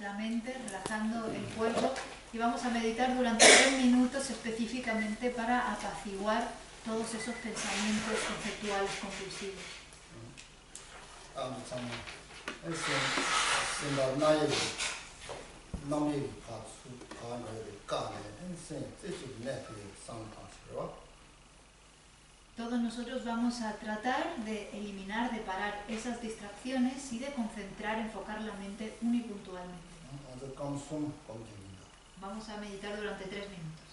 nuestra mente, relajando el cuerpo, y vamos a meditar durante 3 minutos específicamente para apaciguar todos esos pensamientos conceptuales compulsivos. Todos nosotros vamos a tratar de eliminar, de parar esas distracciones y de concentrar, enfocar la mente unipuntualmente. Vamos a meditar durante 3 minutos.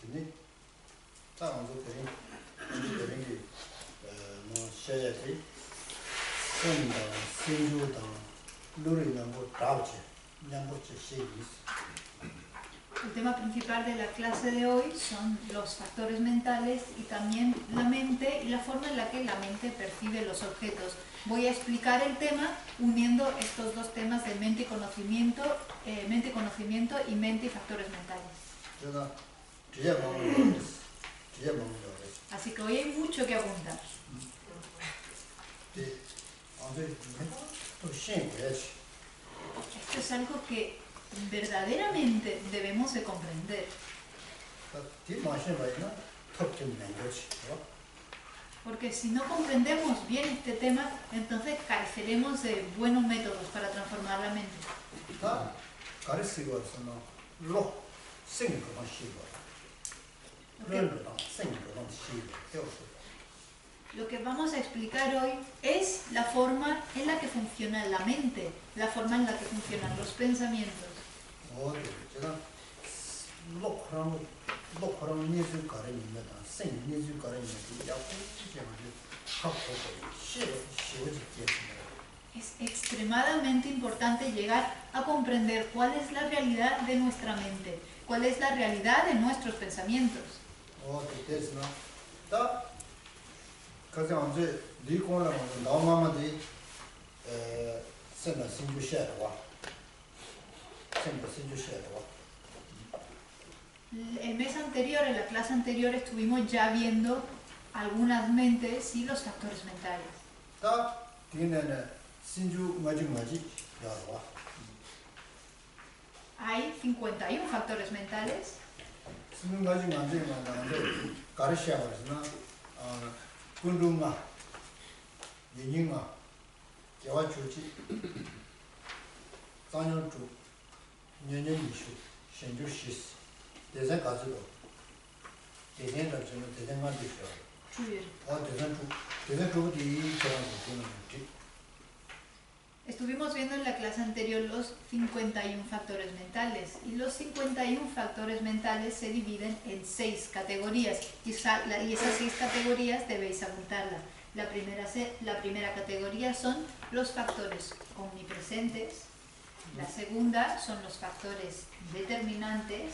근데 다음도 되는 뭐 셔야지 손다 신주다 누리는 거 다우지 냠버치 시기 El tema principal de la clase de hoy son los factores mentales y también la mente y la forma en la que la mente percibe los objetos. Voy a explicar el tema uniendo estos dos temas de mente y conocimiento y mente y factores mentales. Así que hoy hay mucho que apuntar. Esto es algo que verdaderamente debemos de comprender. Porque si no comprendemos bien este tema, entonces careceremos de buenos métodos para transformar la mente. Lo que vamos a explicar hoy es la forma en la que funciona la mente, la forma en la que funcionan los pensamientos. Es extremadamente importante llegar a comprender cuál es la realidad de nuestra mente, cuál es la realidad de nuestros pensamientos. El mes anterior, en la clase anterior, estuvimos ya viendo algunas mentes y los factores mentales. Hay 51 factores mentales. Estuvimos viendo en la clase anterior los 51 factores mentales y los 51 factores mentales se dividen en 6 categorías y esas 6 categorías debéis apuntarlas. La primera categoría son los factores omnipresentes, la segunda son los factores determinantes,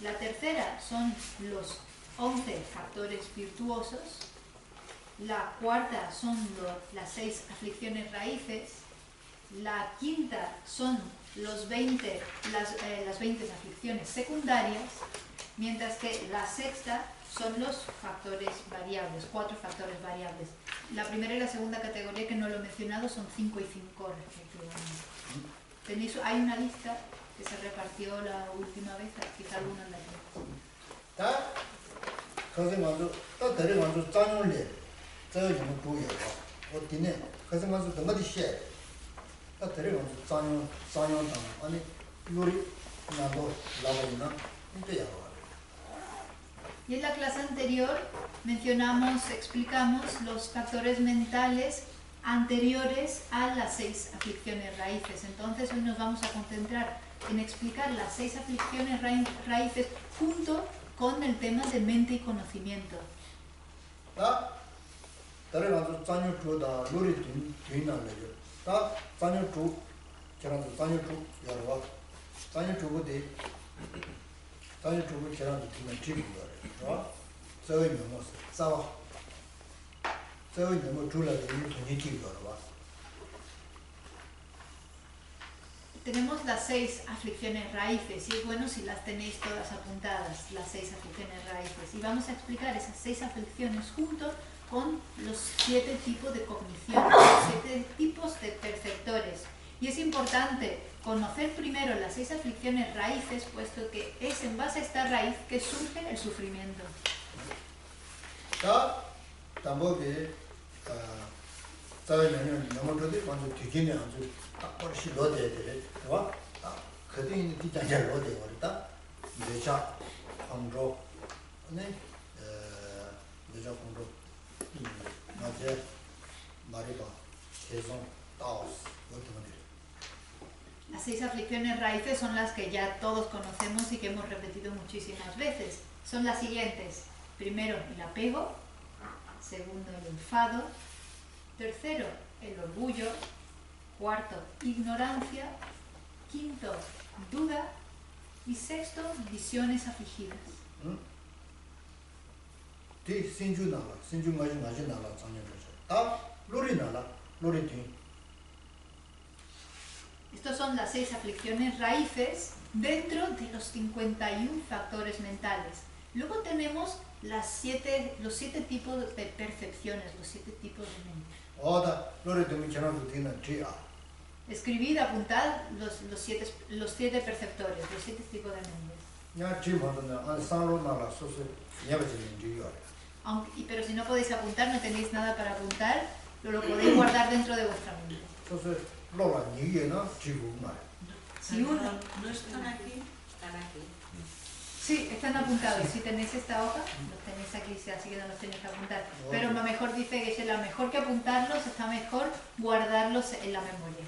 la tercera son los 11 factores virtuosos, la cuarta son las 6 aflicciones raíces, la quinta son las 20 aflicciones secundarias, mientras que la sexta son los factores variables, 4 factores variables. La primera y la segunda categoría que no lo he mencionado son 5 y 5 respectivamente. Hay una lista que se repartió la última vez, quizá alguna la Y en la clase anterior explicamos los factores mentales anteriores a las 6 aflicciones raíces. Entonces hoy nos vamos a concentrar en explicar las 6 aflicciones raíces junto con el tema de mente y conocimiento. Tenemos las 6 aflicciones raíces y es bueno si las tenéis todas apuntadas, las 6 aflicciones raíces. Y vamos a explicar esas 6 aflicciones junto con los 7 tipos de cognición, los 7 tipos de perceptores. Y es importante conocer primero las 6 aflicciones raíces, puesto que es en base a esta raíz que surge el sufrimiento. Las 6 aflicciones raíces son las que ya todos conocemos y que hemos repetido muchísimas veces. son las siguientes. Primero, el apego. Segundo, el enfado. Tercero, el orgullo. Cuarto, ignorancia. Quinto, duda. Y sexto, visiones afligidas. Estos son las 6 aflicciones raíces dentro de los 51 factores mentales. Luego tenemos los 7 tipos de percepciones, los 7 tipos de mente. Escribid, apuntad los 7 perceptores, los 7 tipos de mente. Pero si no podéis apuntar, no tenéis nada para apuntar, lo podéis guardar dentro de vuestra mente. Si uno no están aquí, están aquí. Sí, están apuntados. Si tenéis esta hoja, los tenéis aquí, así que no los tenéis que apuntar. Pero mejor dice que es la mejor que apuntarlos, está mejor guardarlos en la memoria.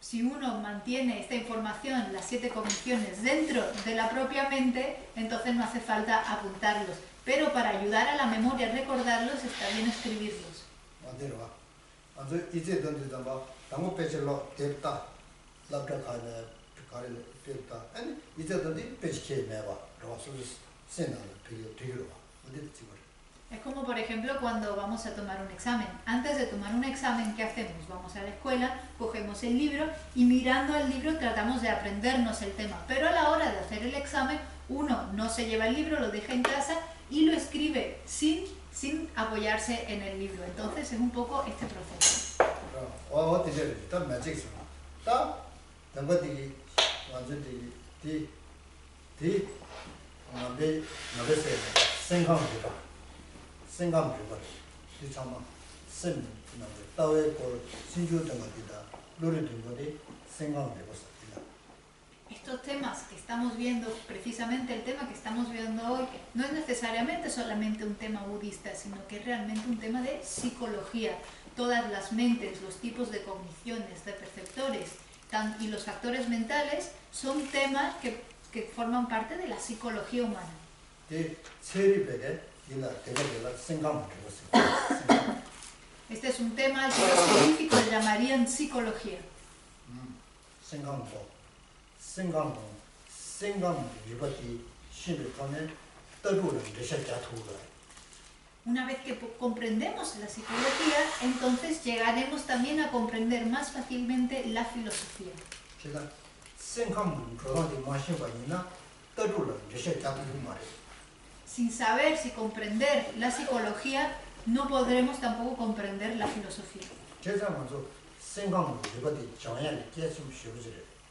Si uno mantiene esta información, las 7 cogniciones, dentro de la propia mente, entonces no hace falta apuntarlos. Pero para ayudar a la memoria a recordarlos, está bien escribirlos. Es como, por ejemplo, cuando vamos a tomar un examen. Antes de tomar un examen, ¿qué hacemos? Vamos a la escuela, cogemos el libro y mirando el libro tratamos de aprendernos el tema. Pero a la hora de hacer el examen, uno no se lleva el libro, lo deja en casa y lo escribe sin apoyarse en el libro. Entonces es un poco este proceso. Estos temas que estamos viendo, precisamente el tema que estamos viendo hoy, no es necesariamente solamente un tema budista, sino que es realmente un tema de psicología. Todas las mentes, los tipos de cogniciones, de perceptores y los factores mentales son temas que forman parte de la psicología humana. Este es un tema al que los científicos llamarían psicología. Una vez que comprendemos la psicología, entonces llegaremos también a comprender más fácilmente la filosofía. Sin saber, si comprender la psicología, no podremos tampoco comprender la filosofía.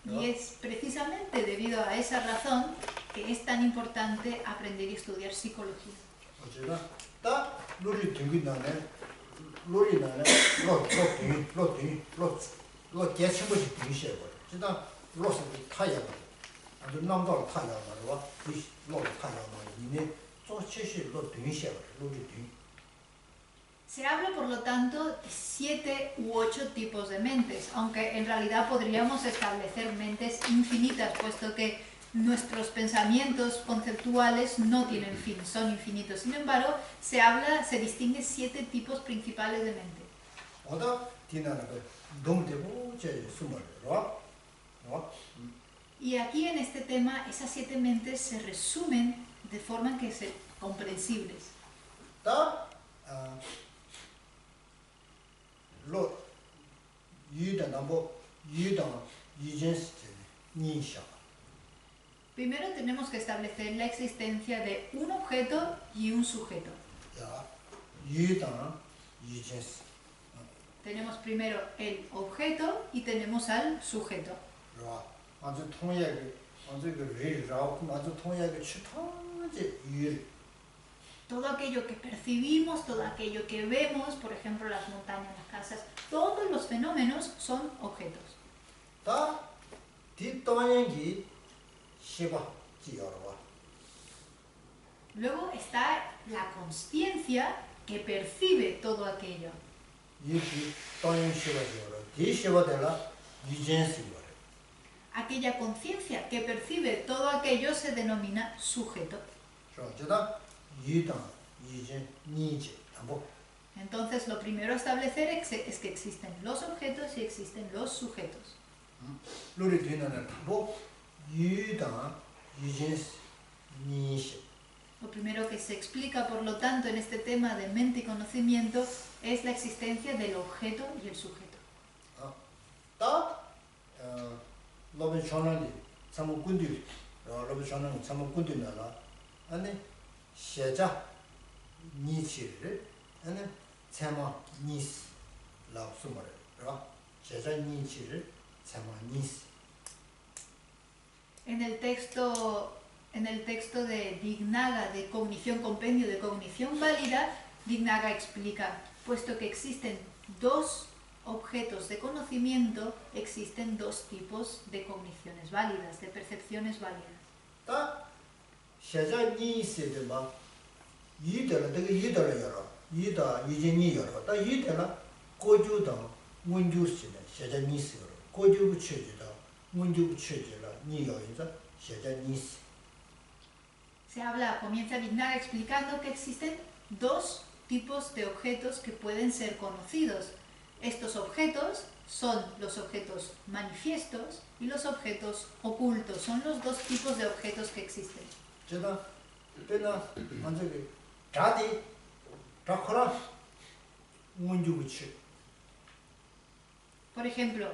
Y es precisamente debido a esa razón que es tan importante aprender y estudiar psicología. Se habla, por lo tanto, de 7 u 8 tipos de mentes, aunque en realidad podríamos establecer mentes infinitas, puesto que nuestros pensamientos conceptuales no tienen fin, son infinitos. Sin embargo, se distingue 7 tipos principales de mente. Y aquí en este tema, esas 7 mentes se resumen de forma que son comprensibles. Primero tenemos que establecer la existencia de un objeto y un sujeto. Tenemos primero el objeto y tenemos al sujeto. Todo aquello que percibimos, todo aquello que vemos, por ejemplo las montañas, las casas, todos los fenómenos son objetos. Luego está la consciencia que percibe todo aquello. 이게 또는 시바지로 디시바들라 유젠시로. Aquella conciencia que percibe todo aquello se denomina sujeto. 저다 유당 유젠 니제 담보. Entonces, lo primero a establecer es que existen los objetos y existen los sujetos. 우리 뒤에는 담보 유당 유젠시 니시. Lo primero que se explica, por lo tanto, en este tema de mente y conocimiento es la existencia del objeto y el sujeto. 다 로빈 쇼나리 참고군디 로빈 쇼나리 참고군디나라 아니 시자 니치를 아니 참아 니스 라프스마르 라 시자 니치를 참아 니스. En el texto de Dignaga, de Cognición, Compendio de Cognición Válida, Dignaga explica, puesto que existen dos objetos de conocimiento, existen dos tipos de cogniciones válidas, de percepciones válidas. 다 시자 니스데 마 이들라 되게 이들라 여러 이다 이제니 여러 다 이들라 고주다 문주스네 시자 니스 여러 고주부 체제다 문주부 체제라 니여이자 시자 니스. Comienza Dignaga explicando que existen dos tipos de objetos que pueden ser conocidos. Estos objetos son los objetos manifiestos y los objetos ocultos. Son los dos tipos de objetos que existen. Por ejemplo,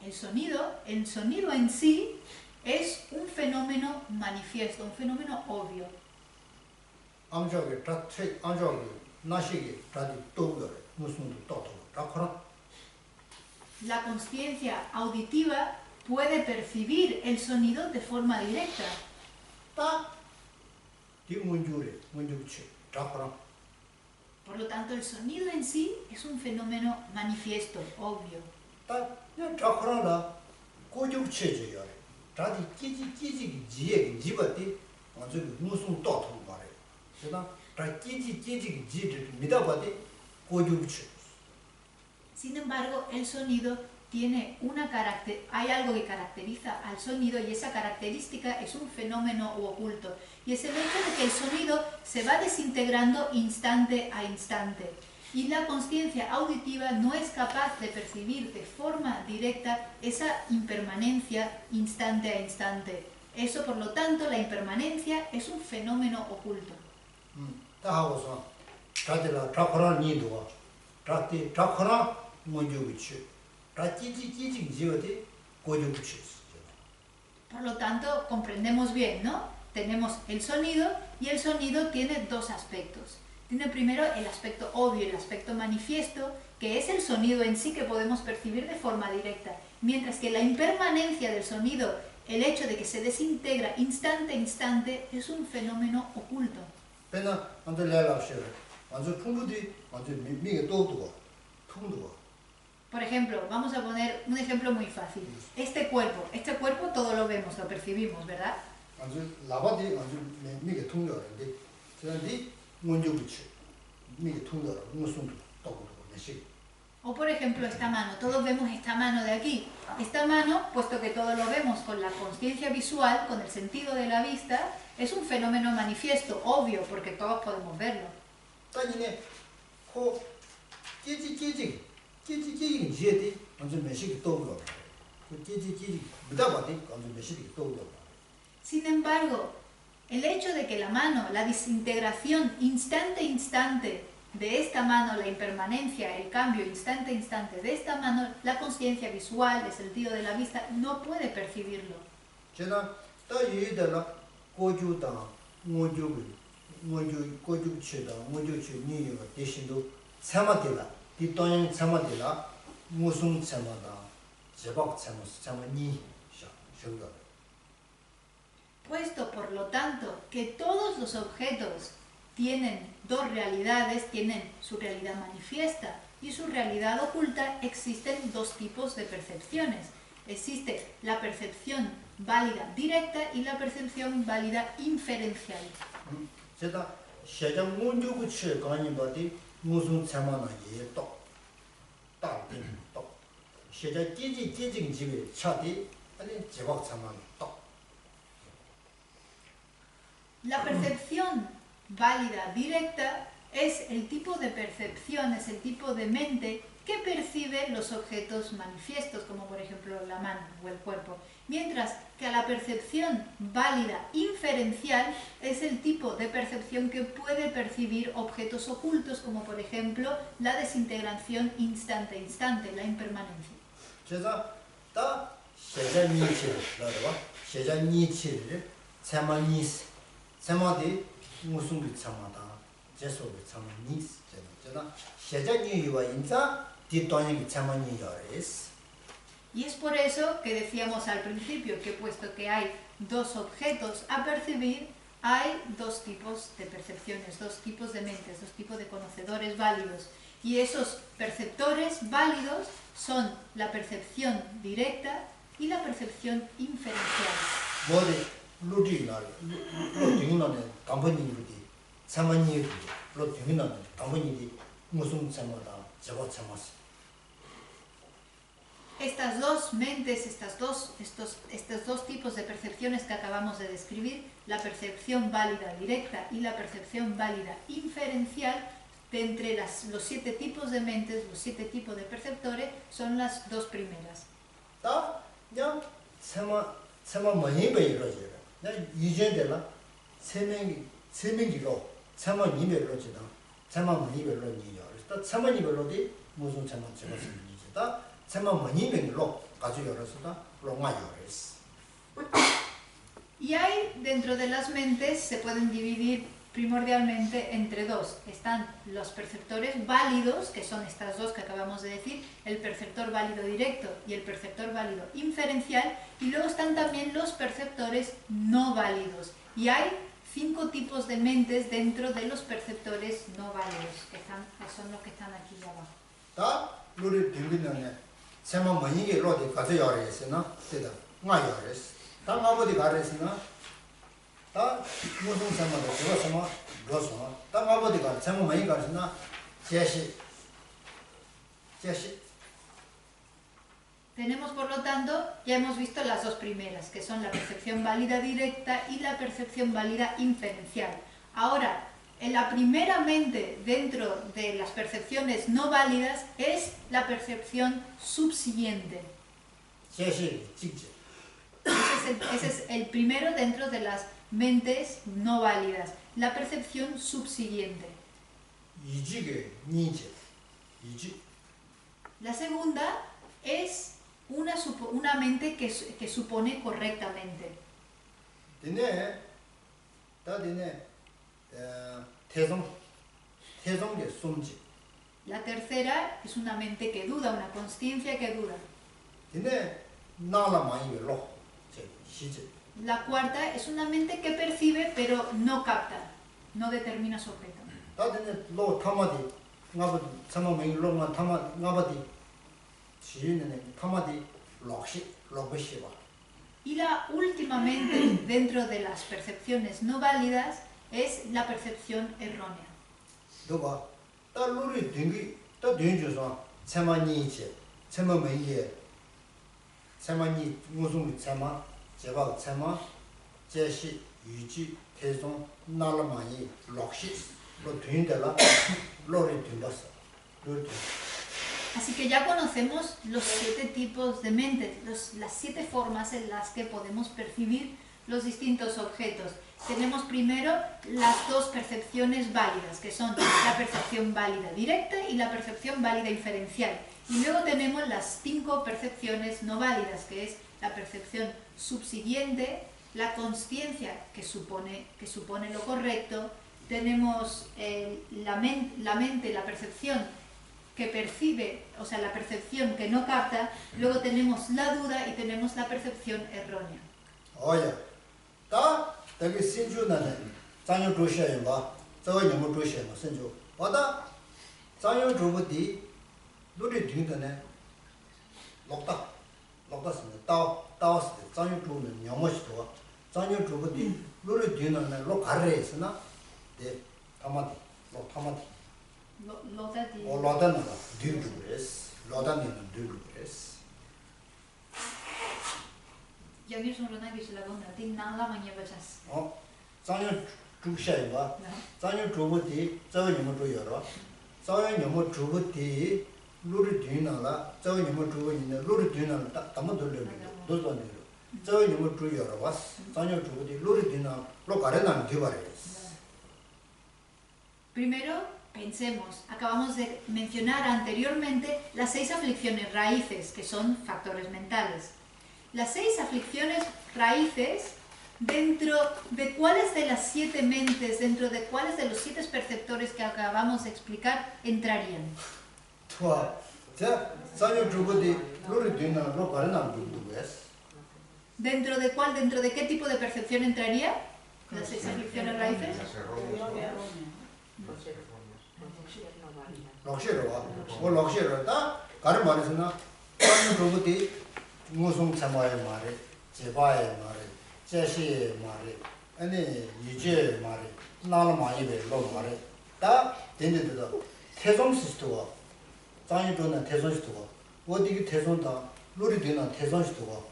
el sonido en sí es un fenómeno manifiesto, un fenómeno obvio. La consciencia auditiva puede percibir el sonido de forma directa. Por lo tanto, el sonido en sí es un fenómeno manifiesto, obvio. Sin embargo, el sonido tiene hay algo que caracteriza al sonido y esa característica es un fenómeno oculto. Y es el hecho de que el sonido se va desintegrando instante a instante. Y la consciencia auditiva no es capaz de percibir de forma directa esa impermanencia instante a instante. Eso, por lo tanto, la impermanencia es un fenómeno oculto. Por lo tanto, comprendemos bien, ¿no? Tenemos el sonido y el sonido tiene dos aspectos. Tiene primero el aspecto obvio, el aspecto manifiesto, que es el sonido en sí que podemos percibir de forma directa, mientras que la impermanencia del sonido, el hecho de que se desintegra instante a instante, es un fenómeno oculto. Por ejemplo, vamos a poner un ejemplo muy fácil. Este cuerpo todo lo vemos, lo percibimos, ¿verdad? O por ejemplo esta mano, todos vemos esta mano de aquí. Esta mano, puesto que todos lo vemos con la consciencia visual, con el sentido de la vista, es un fenómeno manifiesto, obvio, porque todos podemos verlo. Sin embargo, el hecho de que la mano, la desintegración instante a instante de esta mano, la impermanencia, el cambio instante a instante de esta mano, la consciencia visual, el sentido de la vista, no puede percibirlo. Puesto, por lo tanto, que todos los objetos tienen dos realidades, tienen su realidad manifiesta y su realidad oculta, existen dos tipos de percepciones. Existe la percepción válida directa y la percepción válida inferencial. 또 시자 끼지 집에 차디 아니 제박 참만 또 La percepción válida directa es el tipo de percepción, es el tipo de mente que percibe los objetos manifiestos, como por ejemplo la mano o el cuerpo. Mientras que a la percepción válida inferencial es el tipo de percepción que puede percibir objetos ocultos, como por ejemplo la desintegración instante-instante, la impermanencia. 그래서 다 시자 니치를 넣어봐. 시자 니치를 참만니스 참마디 무슨 비 참마다 제소비 참만니스 저는 시자 니와 인자 뒷동이 참만니여레스. Y es por eso que decíamos al principio que puesto que hay dos objetos a percibir, hay dos tipos de percepciones, dos tipos de mentes, dos tipos de conocedores válidos. Y esos perceptores válidos son la percepción directa y la percepción inferencial. 뭐지? 루디나 루디나네 담번이르디 참만니르디 루디나네 담번이디 무슨 참마다 제가 참았어. Estas dos mentes, estos dos tipos de percepciones que acabamos de describir, la percepción válida directa y la percepción válida inferencial, de entre los 7 tipos de mentes, los 7 tipos de perceptores, son las dos primeras. 다 그냥 참마 많이 배우러지. 나 이제들라 세명기로 참마 니벨로지다. 참마 많이 배우러지요. 또 참마 니벨로디 무슨 참마 제가습니다. 참마 많이 배우러 가지고 열어서다 롱마요레스. Y hay dentro de las mentes, se pueden dividir primordialmente entre dos. Están los perceptores válidos, que son estas dos que acabamos de decir, el perceptor válido directo y el perceptor válido inferencial, y luego están también los perceptores no válidos. Y hay 5 tipos de mentes dentro de los perceptores no válidos, que son los que están aquí abajo. 다 우리 빙빙네 참마 많이 로디 가져 열어야지나. 되다. 마요레스. 다 아버지 가르스나. 다 무슨 참마도 제가 참마 로서. 다 아버지 가 참마 많이 가르스나. 제시 Tenemos, por lo tanto, ya hemos visto las dos primeras, que son la percepción válida directa y la percepción válida inferencial. Ahora, en la primera mente dentro de las percepciones no válidas es la percepción subsiguiente. 제시 직접. Ese es el primero dentro de las mentes no válidas, la percepción subsiguiente. 이직의 니제. 이직. La segunda es una mente que supone correctamente. 되네. 다 되네. 태성의 숨지. La tercera es una mente que duda, una consciencia que duda. 되네. 나라 많이 별로. 제 시제. La cuarta es una mente que percibe pero no capta, no determina su objeto. 다 되네. 로 타마디. 나버 참마 많이 로만 타마 나버디. 지인네 타마디 록시 봐. Y la última mente dentro de las percepciones no válidas es la percepción errónea. 너가 다 루리 등기 다 된줘서 참마니체 참마메이에 참마니 무슨 참마 제가 참마 제시 유지 태송 나라마니 록시 로 된다라 로리 된다서 로리. Así que ya conocemos los 7 tipos de mentes, las 7 formas en las que podemos percibir los distintos objetos. Tenemos primero las dos percepciones válidas, que son la percepción válida directa y la percepción válida inferencial. Y luego tenemos las 5 percepciones no válidas, que es la percepción subsiguiente, la consciencia que supone lo correcto, tenemos la mente, la percepción que percibe, o sea, la percepción que no capta, luego tenemos la duda y tenemos la percepción errónea. Oye, 다 되게 신주나네. 장요 조셔야 봐. 저거 너무 조셔야 봐. 신주. 와다 장요 조부디 노래 뒤도네. loktasime taos de zanyu zhume nyamoshi towa zanyu zhume di lori dino na lo karre isi na de tamati lo tamati Loda di... o loda na la dir zhume esi 로다니는 늘루레스 여기 손으로나 기실라고 나딘 나라만이 버셨어. 장년 주샤이바 장년 주부디 저님을 줘요라 장년님을 주부디 루리 뒤나라 저님을 주부니는 루리 뒤나라 담아 돌려 돌던데로 저님을 줘요라 왔 장년 주부디 루리 뒤나 로 가래난 뒤바레스. Primero, pensemos, acabamos de mencionar anteriormente las 6 aflicciones raíces, que son factores mentales. Las 6 aflicciones raíces, dentro de cuáles de las 7 mentes, dentro de cuáles de los 7 perceptores que acabamos de explicar, entrarían. ¿Dentro de cuál, dentro de qué tipo de percepción entraría las 6 aflicciones raíces? 럭시로와 뭐 럭시로다 가르 말에서나 다른 로봇이 무슨 참아야 말에 제바야 말에 제시에 말에 아니 이제 말에 나는 많이 배로 말에 다 된데도 태종 시스템과 장이 도는 태종 시스템과 어디게 태종다 로리 되는 태종 시스템과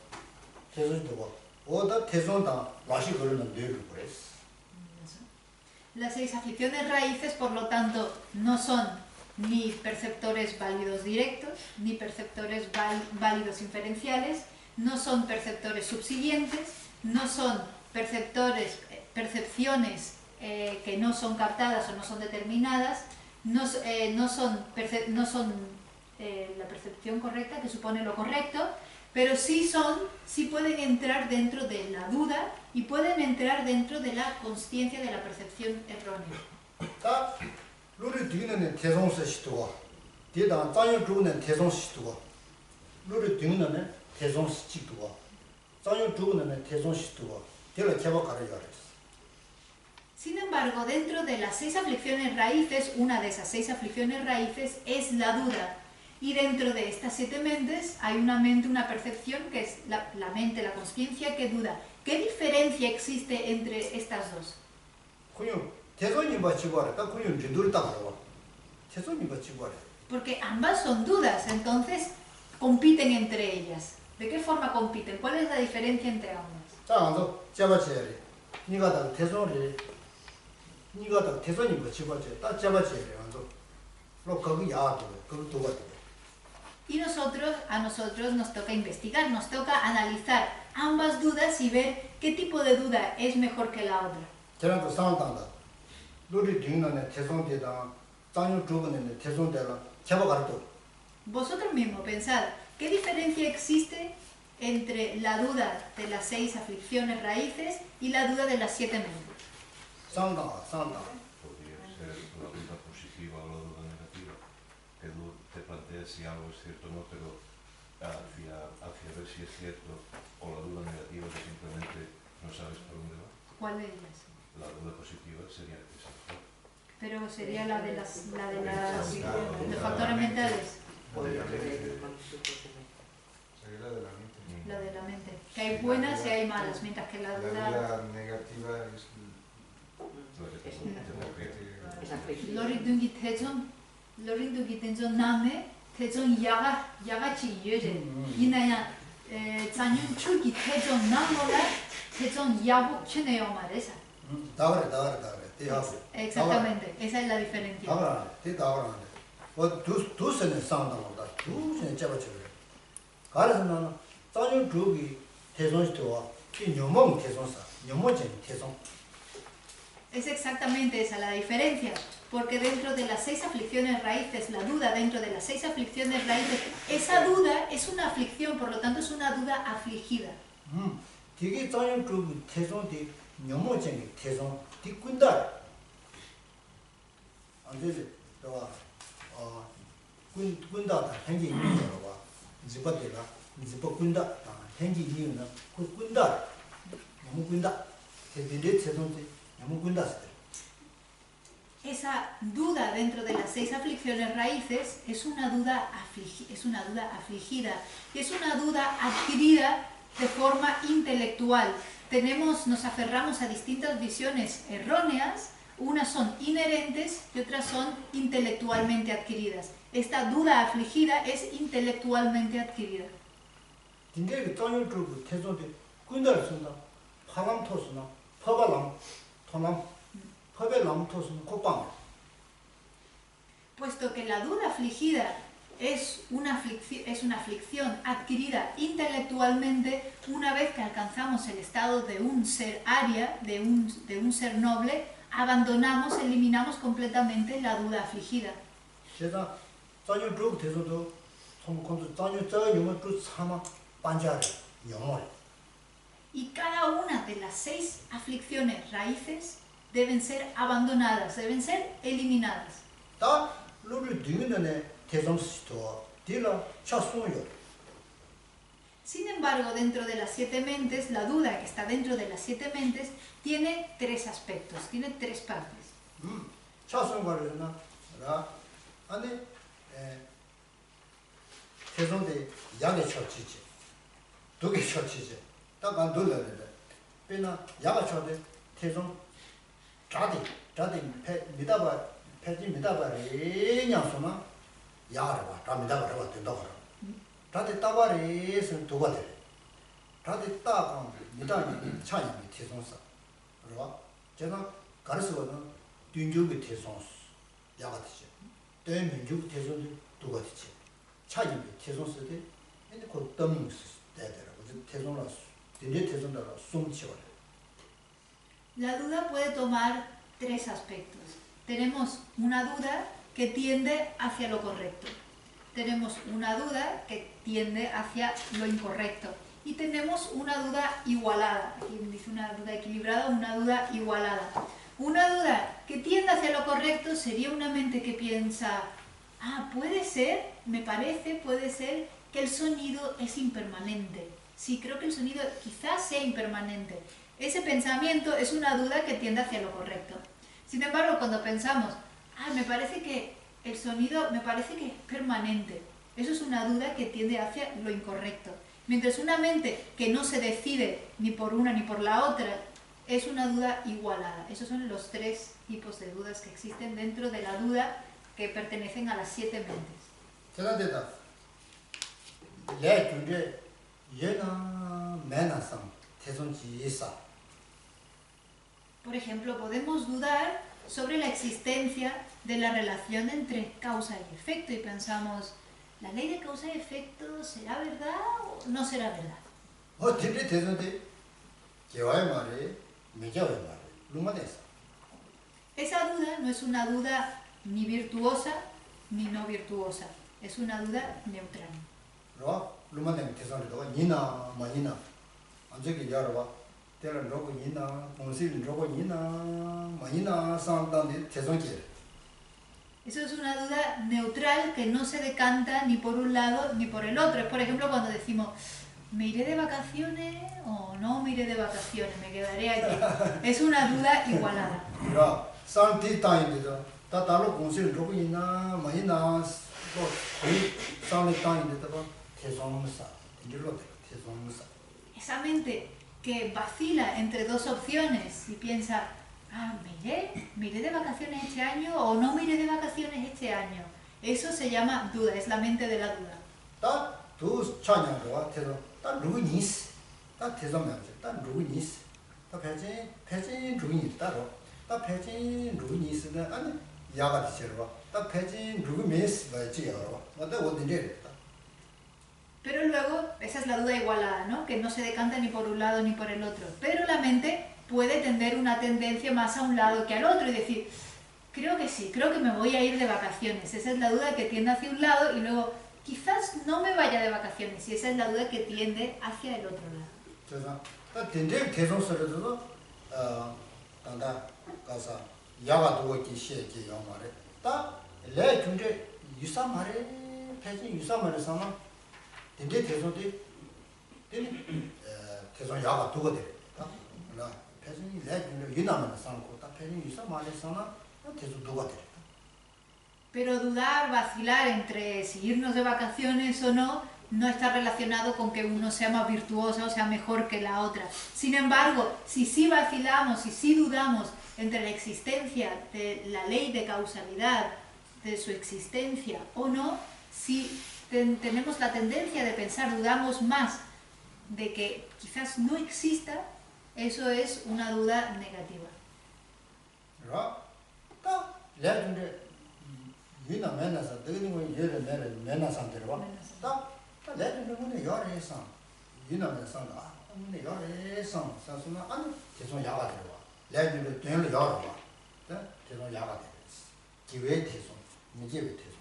어다 태종다 라시 그러는 뇌를 그랬어. Las 6 aflicciones raíces, por lo tanto, no son ni perceptores válidos directos, ni perceptores válidos inferenciales, no son perceptores subsiguientes, no son percepciones que no son captadas o no son determinadas, no son la percepción correcta, que supone lo correcto, pero sí pueden entrar dentro de la duda y pueden entrar dentro de la consciencia de la percepción errónea. 루리 뒤는 태송스 시도와 뒤다 장유 주는 태송 시도와 루리 뒤는 태송스 시도와 장유 주는 태송 시도와 뒤를 제가 가려야 돼. Sin embargo, dentro de las 6 aflicciones raíces, una de esas 6 aflicciones raíces es la duda. Y dentro de estas 7 mentes hay una mente, una percepción que es la mente, la consciencia que duda. ¿Qué diferencia existe entre estas dos? Porque ambas son dudas, entonces compiten entre ellas. ¿De qué forma compiten? ¿Cuál es la diferencia entre ambas? Y a nosotros nos toca investigar, nos toca analizar ambas dudas y ver qué tipo de duda es mejor que la otra. Vosotros mismos pensad, ¿qué diferencia existe entre la duda de las 6 aflicciones raíces y la duda de las 7 mentes? Podría ser la duda positiva o la duda negativa, que te planteas si algo es cierto o no, pero hacia ver si es cierto, o la duda negativa que simplemente no sabes por dónde va. ¿Cuál de ellas? La duda positiva sería esa. Pero sería la de los factores mentales. Sería la de la mente. La de la mente. Que hay buenas y hay malas, mientras que la duda... La duda negativa es... Lorindugi tenjon name, tenjon yagachi yore. Inaya zanyon chugi tenjon namola, tenjon yabu cheneyo maresa. Exactamente, esa es la diferencia. Es exactamente esa la diferencia, porque dentro de las 6 aflicciones raíces, la duda dentro de las 6 aflicciones raíces, esa duda es una aflicción, por lo tanto es una duda afligida. Esa duda dentro de las 6 aflicciones raíces es una duda afligida y es una duda adquirida de forma intelectual. Nos aferramos a distintas visiones erróneas Unas son inherentes y otras son intelectualmente adquiridas. Esta duda afligida es intelectualmente adquirida. 딘데 짱요 쪽 태조데 군다를 쓴다. 파람 토스나 퍼발람 토남 퍼벨람 토스는 코빵. Puesto que la duda afligida es una aflicción adquirida intelectualmente, una vez que alcanzamos el estado de un ser aria, de un ser noble, abandonamos, eliminamos completamente la duda afligida. 제가 짱요 쪽 태조도 좀 건도 짱요 저 영어 쪽 참아 반자리 영어. Y cada una de las 6 aflicciones raíces deben ser abandonadas, deben ser eliminadas. 다 룰을 뒤는데 대성스도 딜라 차송요. Sin embargo, dentro de las 7 mentes, la duda que está dentro de las 7 mentes tiene 3 aspectos, tiene 3 partes. 차송거리나 라 안에 대성대 약의 처치지. 독의 처치지. 딱안 돌려는데. 배나 약의 처대 대성 자디 미다바 패지 미다바리 냐소나 야라와 라미다바라와 된다고. 다들 따바리에서 도가 돼. 다들 따가 미다니 차이 대성사. 그러와 제가 가르쳐거는 균주의 대성수 야가 되죠. 대민주 대성도 도가 되죠. 차이 대성수들 근데 그 덤이 되더라고. 대성라수. 근데 대성다라 숨치워. La duda puede tomar 3 aspectos. Tenemos una duda que tiende hacia lo correcto. Tenemos una duda que tiende hacia lo incorrecto. Y tenemos una duda igualada. Aquí dice una duda equilibrada, una duda igualada. Una duda que tiende hacia lo correcto sería una mente que piensa, puede ser, me parece, puede ser que el sonido es impermanente. Sí, creo que el sonido quizás sea impermanente. Ese pensamiento es una duda que tiende hacia lo correcto. Sin embargo, cuando pensamos, me parece que el sonido me parece que es permanente, eso es una duda que tiende hacia lo incorrecto. Mientras una mente que no se decide ni por una ni por la otra, es una duda igualada. Esos son los 3 tipos de dudas que existen dentro de la duda que pertenecen a las 7 mentes. 제가되다 내 존재 얘나 매나상 대선지 있어. Por ejemplo, podemos dudar sobre la existencia de la relación entre causa y efecto y pensamos, ¿la ley de causa y efecto será verdad o no será verdad? 어떻게 대선지 개와의 말이 매자의 말이 루마데스. Esa duda no es una duda ni virtuosa ni no virtuosa, es una duda neutral. 로 루마데 대선지도 니나 마니나 안저기 열어봐. 때는 로고 니나 공실 로고 니나 마니나 상단데 대선지. Eso es una duda neutral que no se decanta ni por un lado ni por el otro. Es por ejemplo cuando decimos, ¿me iré de vacaciones o no me iré de vacaciones? ¿Me quedaré aquí? Es una duda igualada. 로 상티 타인데도 다달로 공실 로고 니나 마니나 뭐 거의 상티 타인데도 대선무사 이리로 대선무사. Esa mente que vacila entre 2 opciones y piensa, ¿me iré de vacaciones este año o no me iré de vacaciones este año? Eso se llama duda, es la mente de la duda. 두 찬양과 대서 다 루니스 다 대서면 다 루니스 다 배진 루니 따로 다 배진 루니스는 아니 야가 되셔 다 배진 루미스 맞지요 맞다 어딘데. Pero luego, esa es la duda igualada, ¿no? Que no se decanta ni por un lado ni por el otro. Pero la mente puede tener una tendencia más a un lado que al otro y decir, creo que sí, creo que me voy a ir de vacaciones. Esa es la duda que tiende hacia un lado y luego, quizás no me vaya de vacaciones. Y esa es la duda que tiende hacia el otro lado. 그래서 다 된제 대성설에도 단다 가서 야가 두고 있기 시에게 요 말에 다내 존재 유사 말에 배진 유사 말에 사나 된제 대성도 되니 대성 야가 두고 돼. 나 배진이 내 존재 유나만 사고 다 배진 유사 말에 사나 대성 두고 돼. Pero dudar, vacilar entre si irnos de vacaciones o no, no está relacionado con que uno sea más virtuoso o sea mejor que la otra. Sin embargo, si sí vacilamos y sí dudamos entre la existencia de la ley de causalidad, de su existencia o no, si tenemos la tendencia de pensar, dudamos más de que quizás no exista, eso es una duda negativa. ¿No? 다 레전드 이나 맨나서 되는 거 예를 맨나서 들어와. 다 레전드 문에 열에서 이나 맨나서 문에 열에서 사수나 아니 계속 야가 들어와. 레전드 되는 열어 봐. 계속 야가 돼. 기회 계속 미제에 계속.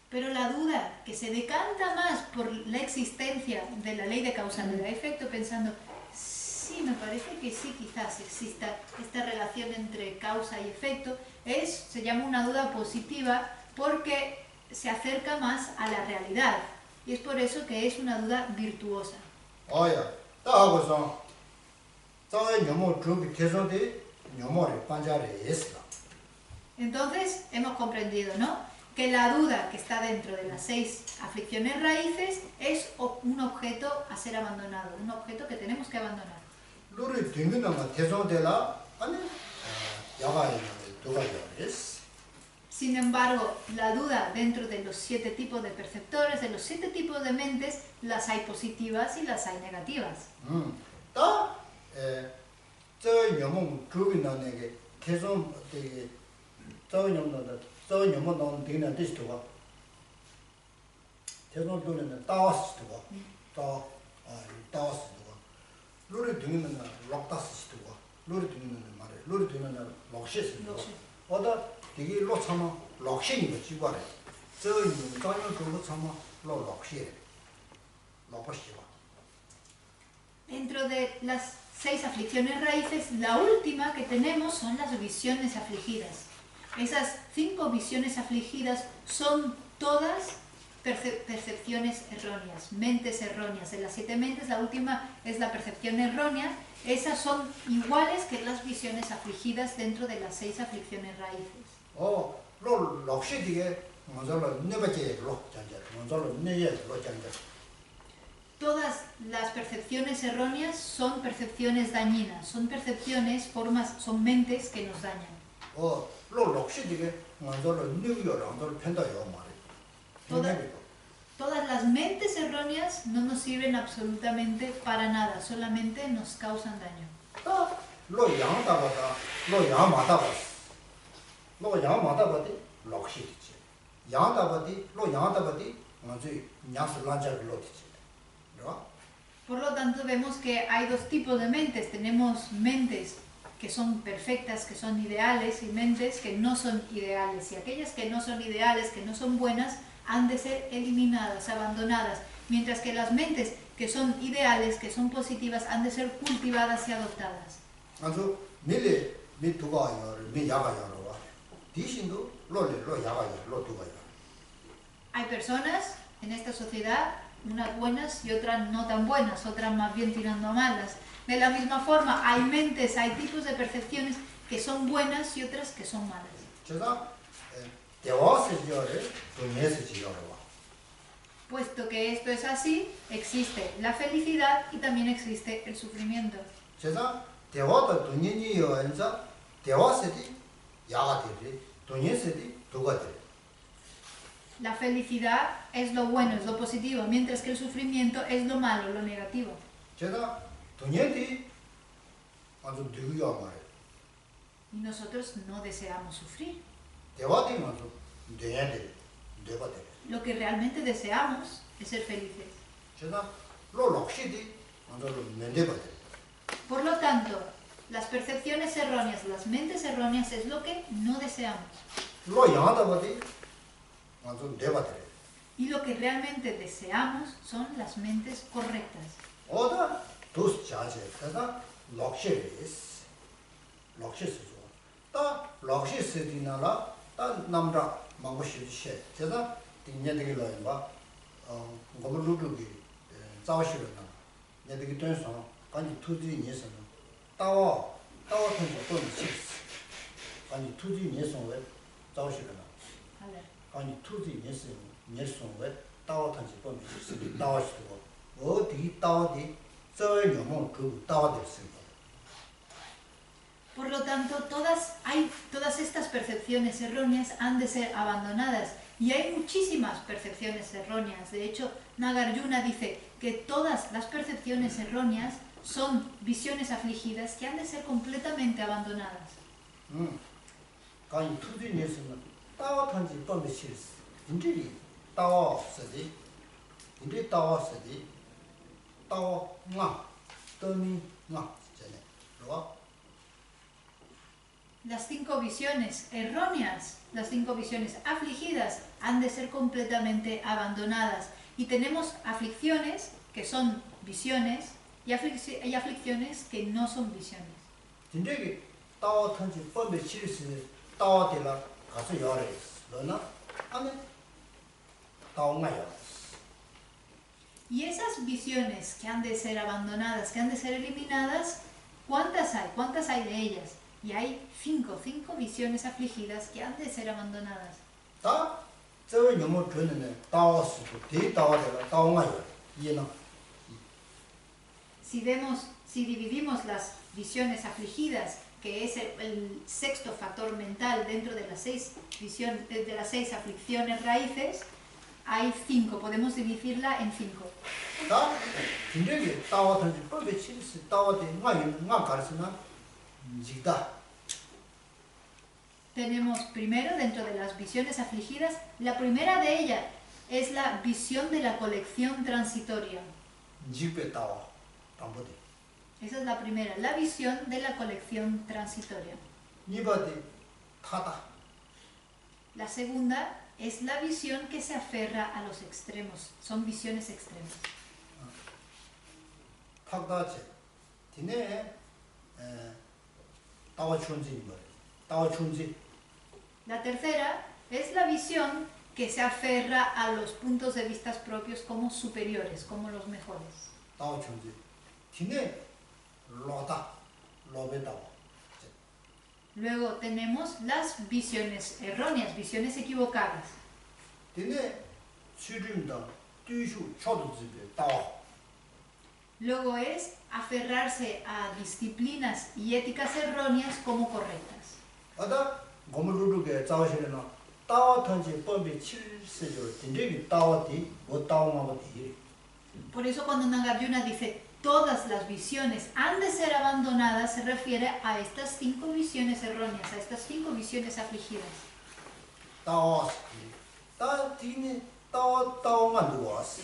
Pero la duda que se decanta más por la existencia de la ley de causalidad y efecto, pensando, sí, me parece que sí, quizás exista esta relación entre causa y efecto, se llama una duda positiva porque se acerca más a la realidad. Y es por eso que es una duda virtuosa. Oye, 하고서 저의 녀모 준비 계속돼 녀모를 반자를 했어. Entonces, hemos comprendido, ¿no?, que la duda que está dentro de las 6 aflicciones raíces es un objeto a ser abandonado, un objeto que tenemos que abandonar. 룰이 등근나가 계속되라 아니 야가에 누가 열었어. Sin embargo, la duda dentro de los 7 tipos de perceptores, de los 7 tipos de mentes, las hay positivas y las hay negativas. 저 녀모 준비 나네게 계속 되게 저 녀모 나온 되는 뜻도가 계속 도는 따왔스도가 따왔스도가 룰이 등는 럭다스도가 룰이 등는 말에 룰이 등는 럭시스도가 어다 되게 럭참아 럭시인 거 지과래 저 녀모 그거 참아 럭시 럭시와. Dentro de las 6 aflicciones raíces, la última que tenemos son las visiones afligidas. Esas 5 visiones afligidas son todas percepciones erróneas, mentes erróneas. De las 7 mentes, la última es la percepción errónea. Esas son iguales que las visiones afligidas dentro de las 6 aflicciones raíces. Todas las percepciones erróneas son percepciones dañinas, son percepciones, formas, son mentes que nos dañan. Todas las mentes erróneas no nos sirven absolutamente para nada, solamente nos causan daño. Por lo tanto, vemos que hay 2 tipos de mentes. Tenemos mentes que son perfectas, que son ideales, y mentes que no son ideales. Y aquellas que no son ideales, que no son buenas, han de ser eliminadas, abandonadas. Mientras que las mentes que son ideales, que son positivas, han de ser cultivadas y adoptadas. Hay personas en esta sociedad, unas buenas y otras no tan buenas, otras más bien tirando a malas. De la misma forma, hay mentes, hay tipos de percepciones que son buenas y otras que son malas. Puesto que esto es así, existe la felicidad y también existe el sufrimiento. La felicidad es lo bueno, es lo positivo, mientras que el sufrimiento es lo malo, lo negativo. Y nosotros no deseamos sufrir. Lo que realmente deseamos es ser felices. Por lo tanto, las percepciones erróneas, las mentes erróneas es lo que no deseamos. Y lo que realmente deseamos son las mentes correctas. Por lo tanto, todas estas percepciones erróneas han de ser abandonadas. Y hay muchísimas percepciones erróneas. De hecho, Nagarjuna dice que todas las percepciones erróneas son visiones afligidas que han de ser completamente abandonadas. 강이 투진이었으면 따와탄지 뻔히 싫었어. 인들이 따와서지. 인들이 따와서지. 따와 나 떠미 나 전에. 뭐? Las 5 visiones erróneas, las 5 visiones afligidas han de ser completamente abandonadas. Y tenemos aflicciones que son visiones y aflicciones que no son visiones. 진짜게 따와탄지 뻔히 싫었어. 따와들라 가서 열어. 너나 안에 따와가요. Y esas visiones que han de ser abandonadas, que han de ser eliminadas, ¿cuántas hay? ¿Cuántas hay de ellas? Y hay 5 visiones afligidas que han de ser abandonadas. 다 저거 너무 좋네. 따와서도 대 따와들라 따와가요. 이해나? Si dividimos las visiones afligidas, que es el 6º factor mental dentro de las 6 aflicciones raíces, hay 5, podemos dividirla en 5. 다 진짜게 따와탄지 뻔히 싫었어. 따와대 나 가르치나 지다. Tenemos primero, dentro de las visiones afligidas, la primera de ellas es la visión de la colección transitoria. 지배 따와 담보대. Esa es la primera, la visión de la colección transitoria. 이바대 타다. La segunda es la visión que se aferra a los extremos, son visiones extremas. 탁다체. 디네 따와 춘지 뭐. 따와 춘지. La tercera es la visión que se aferra a los puntos de vista propios como superiores, como los mejores. 따와 춘지. 디네 로다. 로베다와. Luego tenemos las visiones erróneas, visiones equivocadas. 디네 수림다. 뒤슈 초도지베 따와. Luego es aferrarse a disciplinas y éticas erróneas como correctas. 아다 고물루르게 자와시려나 따와탄지 뻔히 칠세죠. 진짜게 따와디 뭐 따와마디. Por eso cuando Nagarjuna dice todas las visiones han de ser abandonadas, se refiere a estas 5 visiones erróneas, a estas 5 visiones afligidas. 따와스. 따디네 따와만 두고왔어.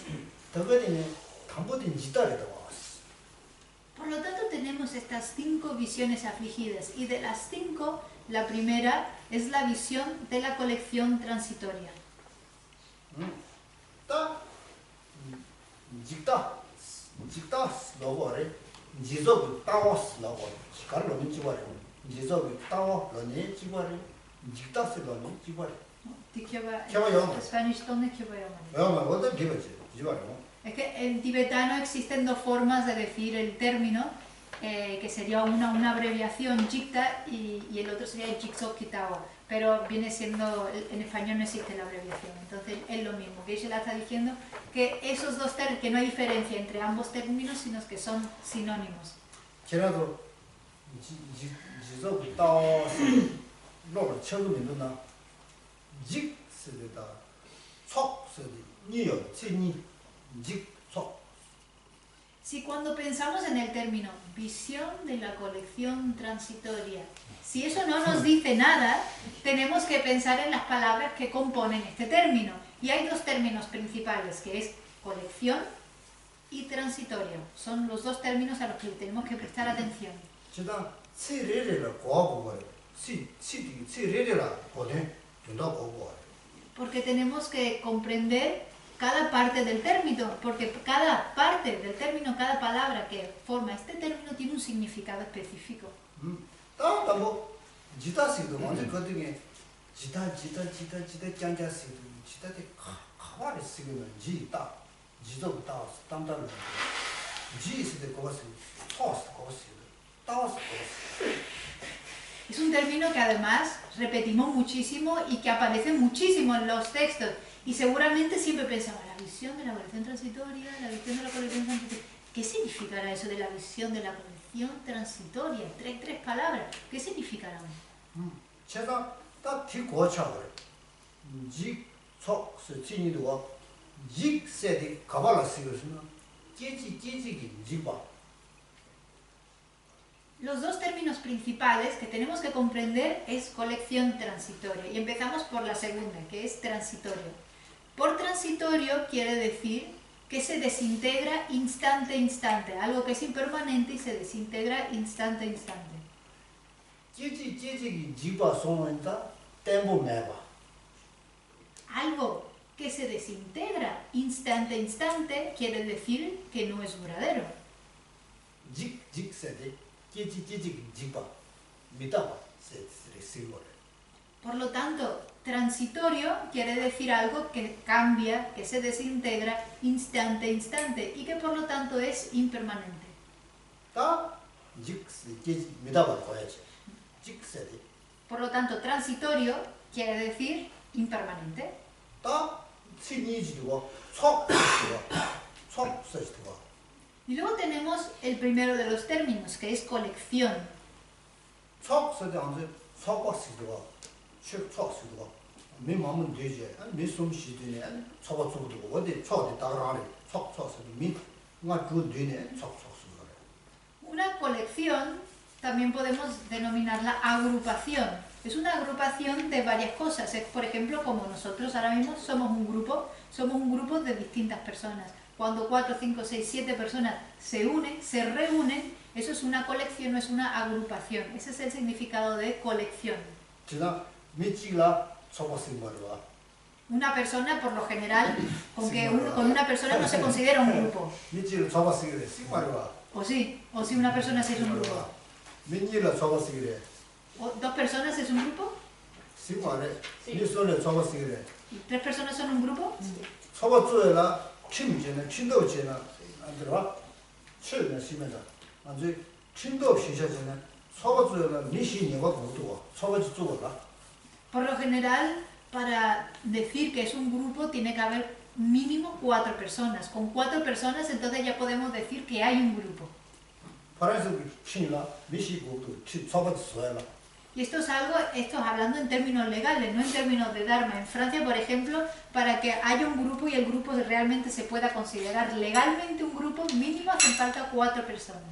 더거디네 담보딘 지다리다 왔어. Por lo tanto tenemos estas 5 visiones afligidas y de las 5, la primera es la visión de la colección transitoria. 따 직다 로고래. 지속이 따와스 로고. 시간로는 지와래. 지속이 따와 로네 지와래. 직다스 로네 지와래. Spanish tone Kyobayama. 왜냐면 어떤 기분이지? 지와래. Es que en tibetano existen 2 formas de decir el término, que sería una abreviación jikta y el otro sería jigso kitawa, pero viene siendo, en español no existe la abreviación, entonces es lo mismo. Que ella está diciendo que esos 2 términos, que no hay diferencia entre ambos términos, sino que son sinónimos. 지라도 지속이 따와스 로를 처음에는 직스다. 속스디 니요 체니 Si cuando pensamos en el término visión de la colección transitoria, si eso no nos dice nada, tenemos que pensar en las palabras que componen este término. Y hay 2 términos principales, que es colección y transitorio. Son los 2 términos a los que tenemos que prestar atención. 지다 세레레를 고하고 세레레라 고네 된다 고고. Porque tenemos que comprender cada parte del término, porque cada parte del término, cada palabra que forma este término tiene un significado específico. 뭐 지다스도 먼저 거든게 지다 짱짱스도 지다데 가와를 쓰기는 지다 지도부터 담담을 지스데 고스 토스 고스 토스 Es un término que además repetimos muchísimo y que aparece muchísimo en los textos. Y seguramente siempre pensaba, la visión de la colección transitoria, la visión de la colección transitoria. ¿Qué significará eso de la visión de la colección colección transitoria. Tres palabras. ¿Qué significarán? 제가 딱 뒤고쳐버려. 직, 속, 진이도 직, 세디, 가발라 쓰여서는 깨지기, 직바. Los dos términos principales que tenemos que comprender es colección transitoria. Y empezamos por la segunda, que es transitorio. Por transitorio quiere decir que se desintegra instante a instante, algo que es impermanente y se desintegra instante a instante. 깨지기, 직바 소문다 tempo 매바. Algo que se desintegra instante a instante quiere decir que no es duradero. 직, 세디, 깨지기, 직바. 미다바, 세디, Por lo tanto, transitorio quiere decir algo que cambia, que se desintegra instante a instante y que por lo tanto es impermanente. 다 직, 깨지, 미다바 거야지. 직, 세디. Por lo tanto, transitorio quiere decir impermanente. 다 신이지도 속, 쓰지도. Y luego tenemos el primero de los términos, que es colección. 속, 쓰지 않지. 속박 쓰지도. 속 쓰지도. 미 마음은 되지. 미 숨쉬더니 속박 쓰고 어디 속이 따라하래. 속 쓰지. 미 nga 주 되네. 속 쓰고. Una colección también podemos denominarla agrupación. Es una agrupación de varias cosas. Es, por ejemplo, como nosotros ahora mismo somos un grupo de distintas personas. Cuando 4, 5, 6, 7 personas se unen, se reúnen, eso es una colección, no es una agrupación. Ese es el significado de colección. Una persona, por lo general, con una persona no se considera un grupo. O sí, una persona sí es un grupo. ¿Dos personas es un grupo? Sí. ¿Y 3 personas son un grupo? Por lo general, para decir que es un grupo tiene que haber mínimo 4 personas. Con 4 personas entonces ya podemos decir que hay un grupo. Y esto es hablando en términos legales, no en términos de Dharma. En Francia, por ejemplo, para que haya un grupo y el grupo realmente se pueda considerar legalmente un grupo, mínimo hacen falta 4 personas.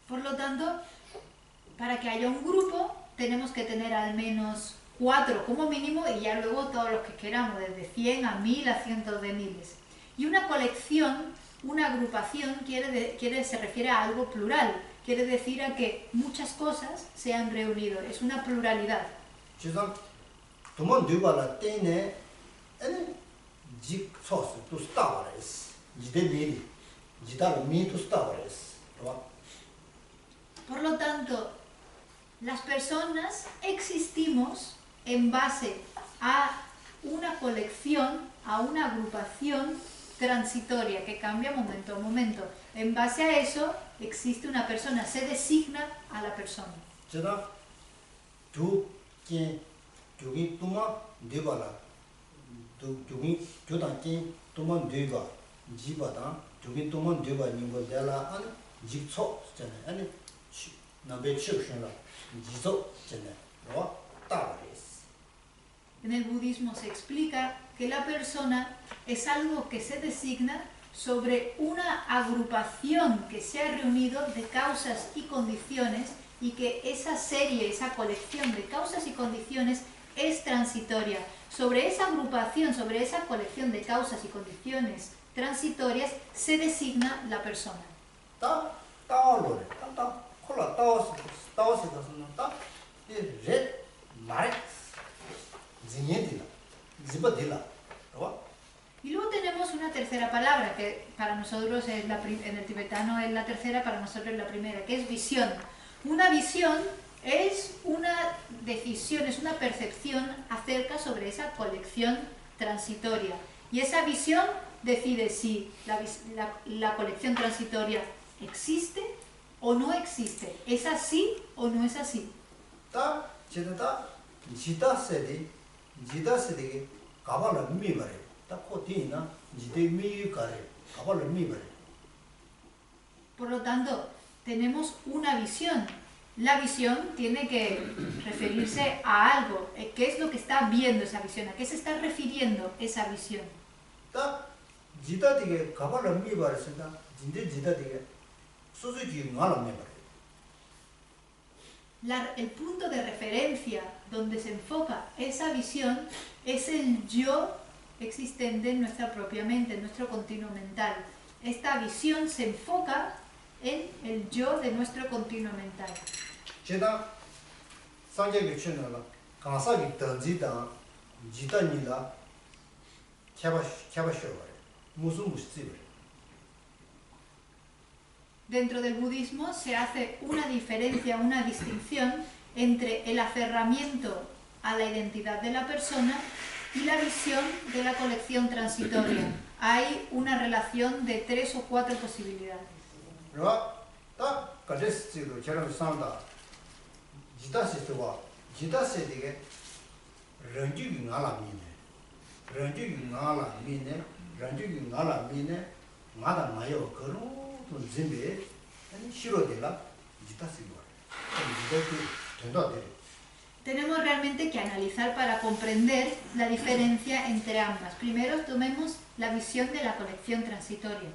Por lo tanto, para que haya un grupo, tenemos que tener al menos 4 como mínimo y ya luego todos los que queramos, desde 100 a 1000 a cientos de miles. Y una colección, una agrupación, se refiere a algo plural, quiere decir a que muchas cosas se han reunido, es una pluralidad. Por lo tanto, las personas existimos en base a una colección, a una agrupación transitoria que cambia momento a momento. En base a eso existe una persona, se designa a la persona. En el budismo se explica que la persona es algo que se designa sobre una agrupación que se ha reunido de causas y condiciones y que esa serie, esa colección de causas y condiciones es transitoria. Sobre esa agrupación, sobre esa colección de causas y condiciones transitorias se designa la persona. Y luego tenemos una tercera palabra, que para nosotros en el tibetano es la tercera, para nosotros es la primera, que es visión. Una visión es una decisión, es una percepción acerca sobre esa colección transitoria. Y esa visión decide si la colección transitoria existe o no existe, es así o no es así. 다 제다 지다세디 지다세디 가발을 미버래 다 코티나 지데 미가래 가발을 미버래. Por lo tanto, tenemos una visión. La visión tiene que referirse a algo. ¿Qué es lo que está viendo esa visión? ¿A qué se está refiriendo esa visión? 다 지다디게 가발을 미버래선다 진데 지다디게 소소지 나라 미버래. El punto de referencia donde se enfoca esa visión es el yo existente en nuestra propia mente, en nuestro continuo mental. Esta visión se enfoca en el yo de nuestro continuo mental. 제가 상제기 치는라 강사기 던지다 지다니다 캬바쇼 무슨 무슨 Dentro del budismo se hace una diferencia, una distinción entre el aferramiento a la identidad de la persona y la visión de la colección transitoria. Hay una relación de 3 o 4 posibilidades. Tenemos realmente que analizar para comprender la diferencia entre ambas. Primero tomemos la visión de la colección transitoria.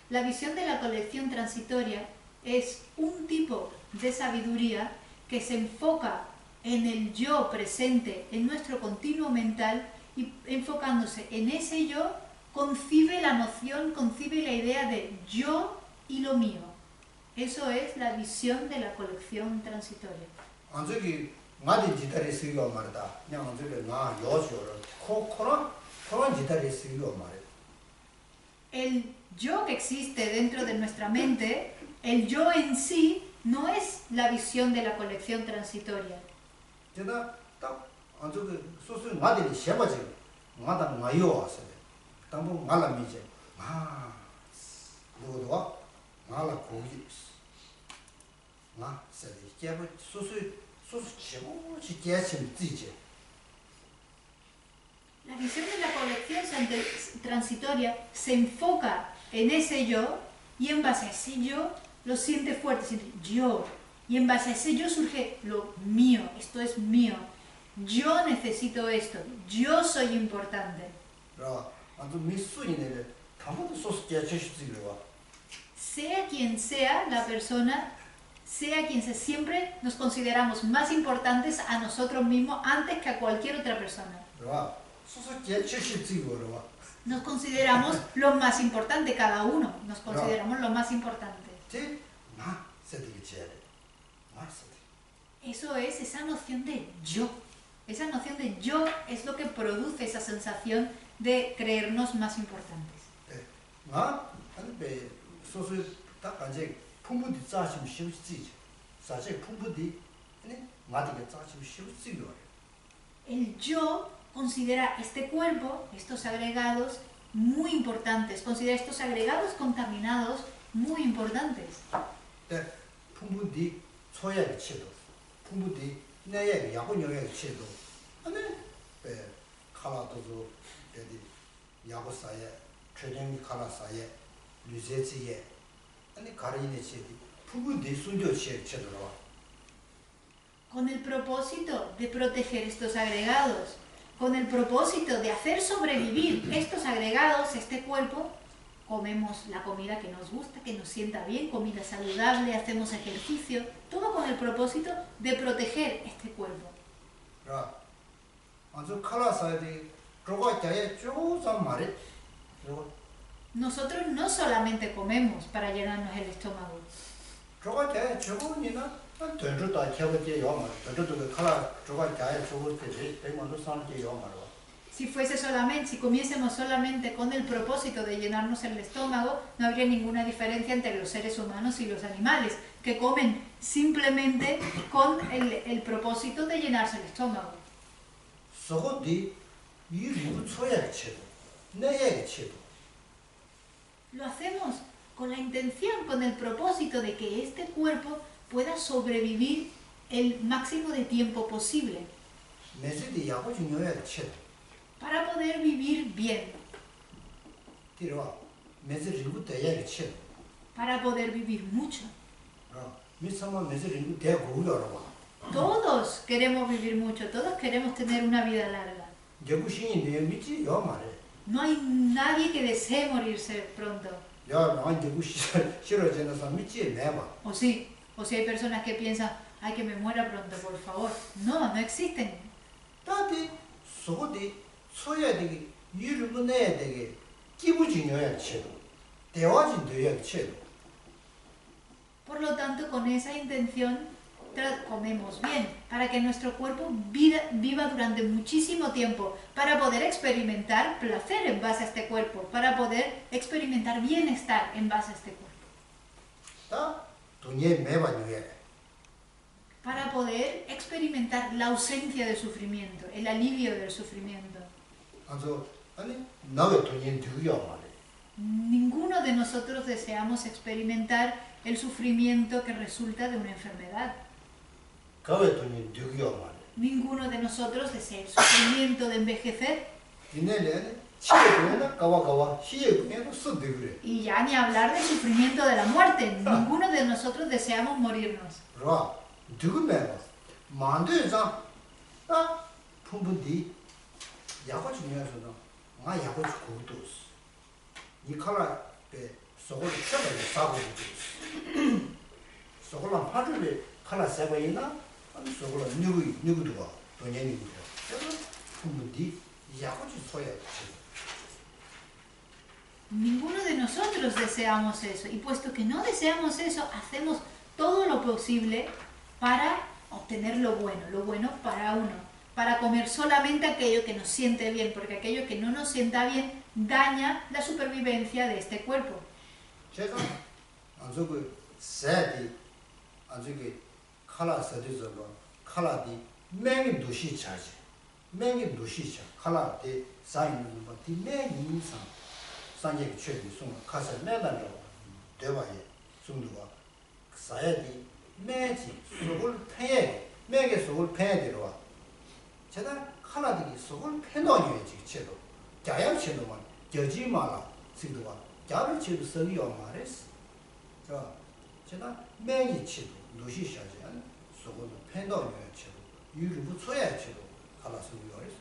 La visión de la colección transitoria es un tipo de sabiduría que se enfoca en el yo presente, en nuestro continuo mental, y enfocándose en ese yo, concibe la noción, concibe la idea de yo y lo mío. Eso es la visión de la colección transitoria. El yo que existe dentro de nuestra mente, el yo en sí, no es la visión de la colección transitoria. La visión de la colección transitoria se enfoca en ese yo y en base a ese yo lo siente fuerte, siente yo. Y en base a ese yo surge lo mío, esto es mío. Yo necesito esto, yo soy importante. Sea quien sea la persona, sea quien sea, siempre nos consideramos más importantes a nosotros mismos antes que a cualquier otra persona. Nos consideramos los más importantes, cada uno nos consideramos los más importantes. Eso es esa noción de yo. Esa noción de yo es lo que produce esa sensación de creernos más importantes. El yo considera este cuerpo, estos agregados, muy importantes. Considera estos agregados contaminados muy importantes. Con el propósito de proteger estos agregados, con el propósito de hacer sobrevivir estos agregados, este cuerpo, comemos la comida que nos gusta, que nos sienta bien, comida saludable, hacemos ejercicio, todo con el propósito de proteger este cuerpo. Nosotros no solamente comemos para llenarnos el estómago. Si fuese solamente, si comiésemos solamente con el propósito de llenarnos el estómago, no habría ninguna diferencia entre los seres humanos y los animales, que comen simplemente con el propósito de llenarse el estómago. 내게 치도. Lo hacemos con la intención, con el propósito de que este cuerpo pueda sobrevivir el máximo de tiempo posible, 매주디 야고 중요해 치도. para poder vivir bien, 뒤로 매주 리고 대야게 치도. para poder vivir mucho. 미상마 매주 리고 대고 열어 봐. Todos queremos vivir mucho, todos queremos tener una vida larga. 여구신이 내 믿지 요 말해. No hay nadie que desee morirse pronto. 야, 나 여구시 싫어지는 사람 믿지 내봐. O sí, o si hay personas que piensan, ay, que me muera pronto, por favor. No, no existen. 다들 소고디 소야 되게 유르고 내야 되게 기부 중요해 치도. 대화진 돼야 치도. Por lo tanto, con esa intención comemos bien, para que nuestro cuerpo viva durante muchísimo tiempo, para poder experimentar placer en base a este cuerpo, para poder experimentar bienestar en base a este cuerpo, 다 돈이 매반요해. para poder experimentar la ausencia de sufrimiento, el alivio del sufrimiento. 아주 아니 나왜 돈이 되게 말해. Ninguno de nosotros deseamos experimentar el sufrimiento que resulta de una enfermedad. 가왜 돈이 되게 말해. Ninguno de nosotros desea el sufrimiento de envejecer. 이내에 치료되나 가와 시에 그냥 쓰대 그래. Y ya ni hablar del sufrimiento de la muerte. Ninguno de nosotros deseamos morirnos. 그러나 누구면 만두에서 아 품분디 야고 중요해서는 아 야고 죽고도 이 칼라에 소고를 쳐가지고 싸고 소고랑 파르를 칼라 세바이나 아니 소고를 누구도가 돈이 누구도 그래서 품분디 야고 소야 Ninguno de nosotros deseamos eso. Y puesto que no deseamos eso, hacemos todo lo posible para obtener lo bueno para uno, para comer solamente aquello que nos siente bien, porque aquello que no nos sienta bien daña la supervivencia de este cuerpo. 제가 아주 그 세디 아주 그 칼라 세디서 칼라디 맹이 누시 차지 맹이 누시 차 칼라디 사인은 뭐디 맹이 이상 산je 최기 송 가서 매달려 대화에 송도가 사야디 매지 속을 패 매게 속을 패 들어와 제가 칼라디 속을 패놓아야지 제도 자양 제도만 겨지 마라 송도가 자를 치도 서기요 말했어. 자, 제가 매일 치도 누시셔야지. 속은 팬더요 치도 유르부 쳐야 치도 갈아서 요리스.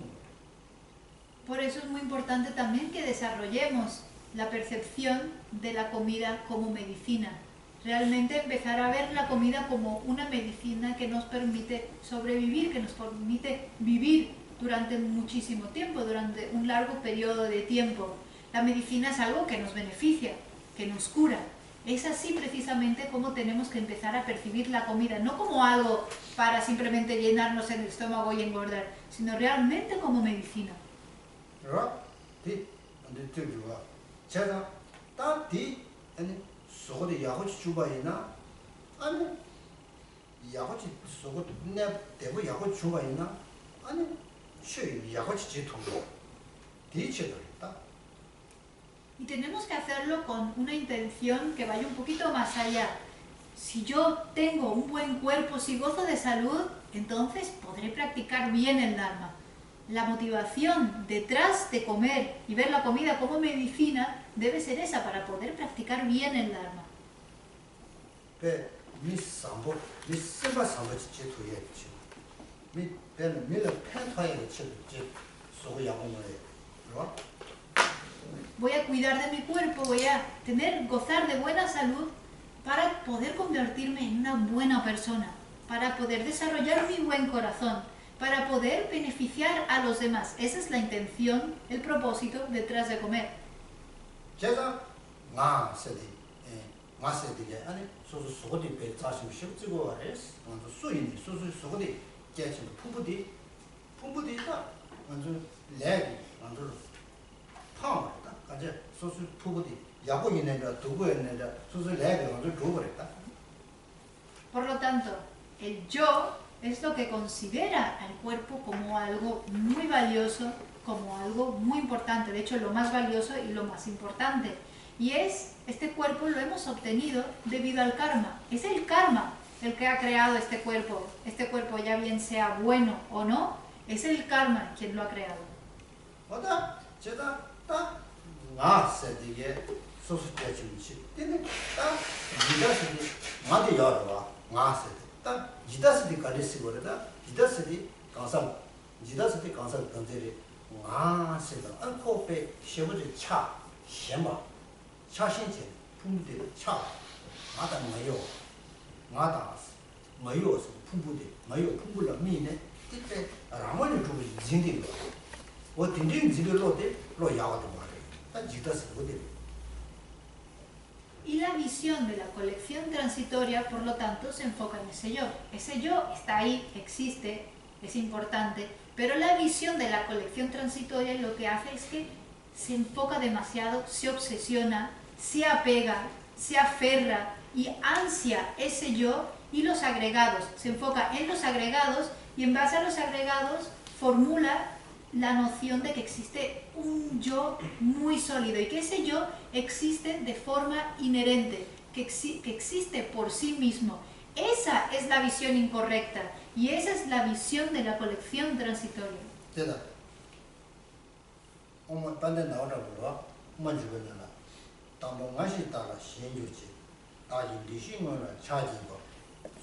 Por eso es muy importante también que desarrollemos la percepción de la comida como medicina. Realmente empezar a ver la comida como una medicina que nos permite sobrevivir, que nos permite vivir durante muchísimo tiempo, durante un largo periodo de tiempo. La medicina es algo que nos beneficia, que nos cura. Es así precisamente como tenemos que empezar a percibir la comida, no como algo para simplemente llenarnos el estómago y engordar, sino realmente como medicina. 그럼 디 근데 저기가 제가 딱디 아니 속에 야고치 주바이나 아니 야고치 속에 내 대고 야고치 주바이나 아니 쉬 야고치 지통도 디체도 있다. Y tenemos que hacerlo con una intención que vaya un poquito más allá. Si yo tengo un buen cuerpo, si gozo de salud, entonces podré practicar bien el Dharma. La motivación detrás de comer y ver la comida como medicina debe ser esa, para poder practicar bien el Dharma. 배 미상보 미세바 상보지 제토예지 미 배는 밀어 팬타에 치지 소고 야고노에 그러 Voy a cuidar de mi cuerpo, voy a gozar de buena salud para poder convertirme en una buena persona, para poder desarrollar mi buen corazón, para poder beneficiar a los demás. Esa es la intención, el propósito detrás de comer. 제가 마세디 마세디게 아니 소소 소고디 배 자심 쉽지고 알았어 먼저 수인이 소소 소고디 깨친 푸부디 푸부디가 먼저 레기 먼저 파마다 가제 소소 푸부디 야고이네가 두고에네가 소소 레기 먼저 두고랬다. Por lo tanto, el yo es lo que considera al cuerpo como algo muy valioso, como algo muy importante, de hecho lo más valioso y lo más importante. Y este cuerpo lo hemos obtenido debido al karma. Es el karma el que ha creado este cuerpo ya bien sea bueno o no, es el karma quien lo ha creado. 어다 제가 딱 나세디게 소수대 주치 근데 딱 이다스디 나도 열어 나세디 딱 이다스디 갈리스 거다 이다스디 강상 이다스디 강상 던데리 나세다 안코페 쉐버지 차 셴바 차신체 풍부대 차 나다 뭐요 나다 뭐요 풍부대 뭐요 풍부라 미네 그때 라마니 좀 진디 वो तीन जिले lo याद मारे ता जीता से वो दे. Y la visión de la colección transitoria, por lo tanto, se enfoca en ese yo. Ese yo está ahí, existe, es importante, pero la visión de la colección transitoria lo que hace es que se enfoca demasiado, se obsesiona, se apega, se aferra y ansia ese yo y los agregados. Se enfoca en los agregados y en base a los agregados formula la noción de que existe un yo muy sólido y que ese yo existe de forma inherente, que existe por sí mismo. Esa es la visión incorrecta y esa es la visión de la colección transitoria. 되다. 어머 반대 나오라 그러. 먼저는 담보 맛이 따라 신주지. 다지 리신을 차지고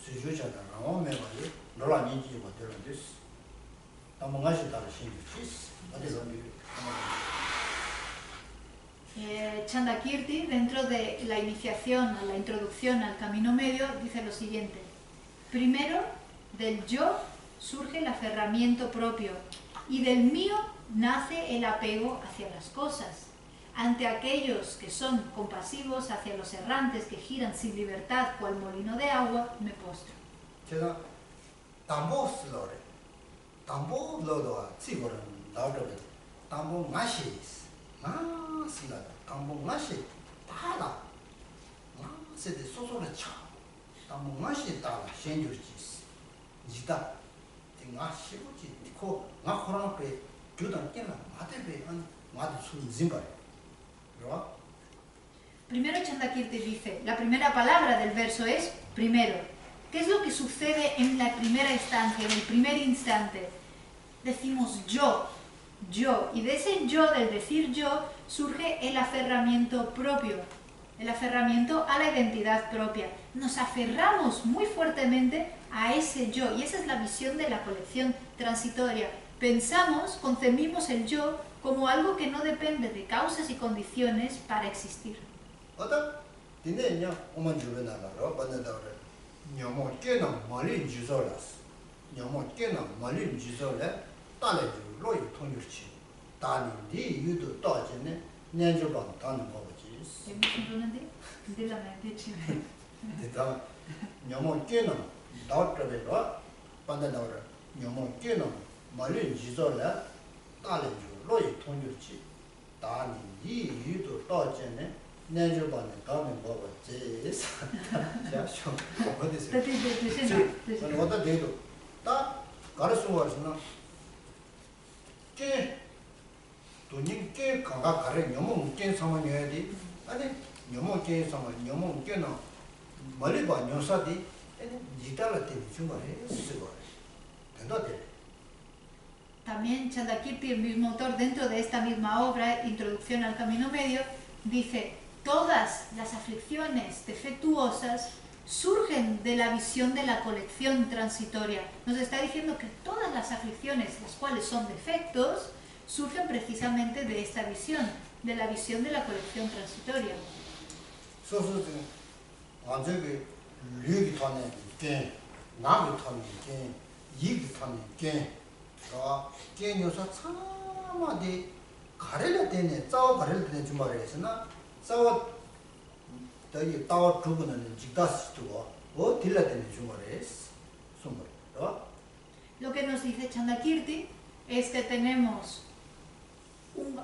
수주잖아. 어메가리 놀라니지 못들었지. Chandakirti, dentro de la iniciación, la introducción al camino medio, dice lo siguiente. Primero, del yo surge el aferramiento propio y del mío nace el apego hacia las cosas. Ante aquellos que son compasivos hacia los errantes que giran sin libertad cual molino de agua, me postro. 담보 로도와 지고는 나오더라고요. 담보 맛이 맛이라 담보 맛이 달라. 맛이 소소를 쳐. 담보 맛이 달라. 신주지. 지다. 내가 쉬고지. 코 나코랑에 주던 깨나 마대배 한 마대 술 짐바래. ¿No? Primero Chandakirti dice, la primera palabra del verso es primero. ¿Qué es lo que sucede en la primera instancia, en el primer instante? Decimos yo, y de ese yo, del decir yo, surge el aferramiento propio, el aferramiento a la identidad propia. Nos aferramos muy fuertemente a ese yo, y esa es la visión de la colección transitoria. Pensamos, concebimos el yo como algo que no depende de causas y condiciones para existir. 녀모 깨나 말이 지소라스 녀모 깨나 말이 지소래 딸의 로이 통일치 다니디 유도 떠지네 년주방 다는 거지 대다 녀모 깨나 다트베로 반다나로 녀모 깨나 말이 지소래 딸의 로이 통일치 다니디 유도 떠지네 내주반에 가면 먹었지. 자, 좀 어디서? 어디다 대도 다 가르쳐 와서나. 게 돈이 게 가가 가래 너무 웃긴 상황이어야 돼. 아니 너무 웃긴 상황, 너무 웃겨나. 머리 봐 녀사디. 니달라 때 주말에 쓰고. 된다 돼. También Chandakirti, el mismo autor, dentro de esta misma obra, Introducción al Camino Medio, dice: todas las aflicciones defectuosas surgen de la visión de la colección transitoria. Nos está diciendo que todas las aflicciones, las cuales son defectos, surgen precisamente de esta visión, de la visión de la colección transitoria. 싸워 더이 따와 두고는 직다스 두고 뭐 딜라되는 주말에스 숨을 Lo que nos dice Chandakirti es que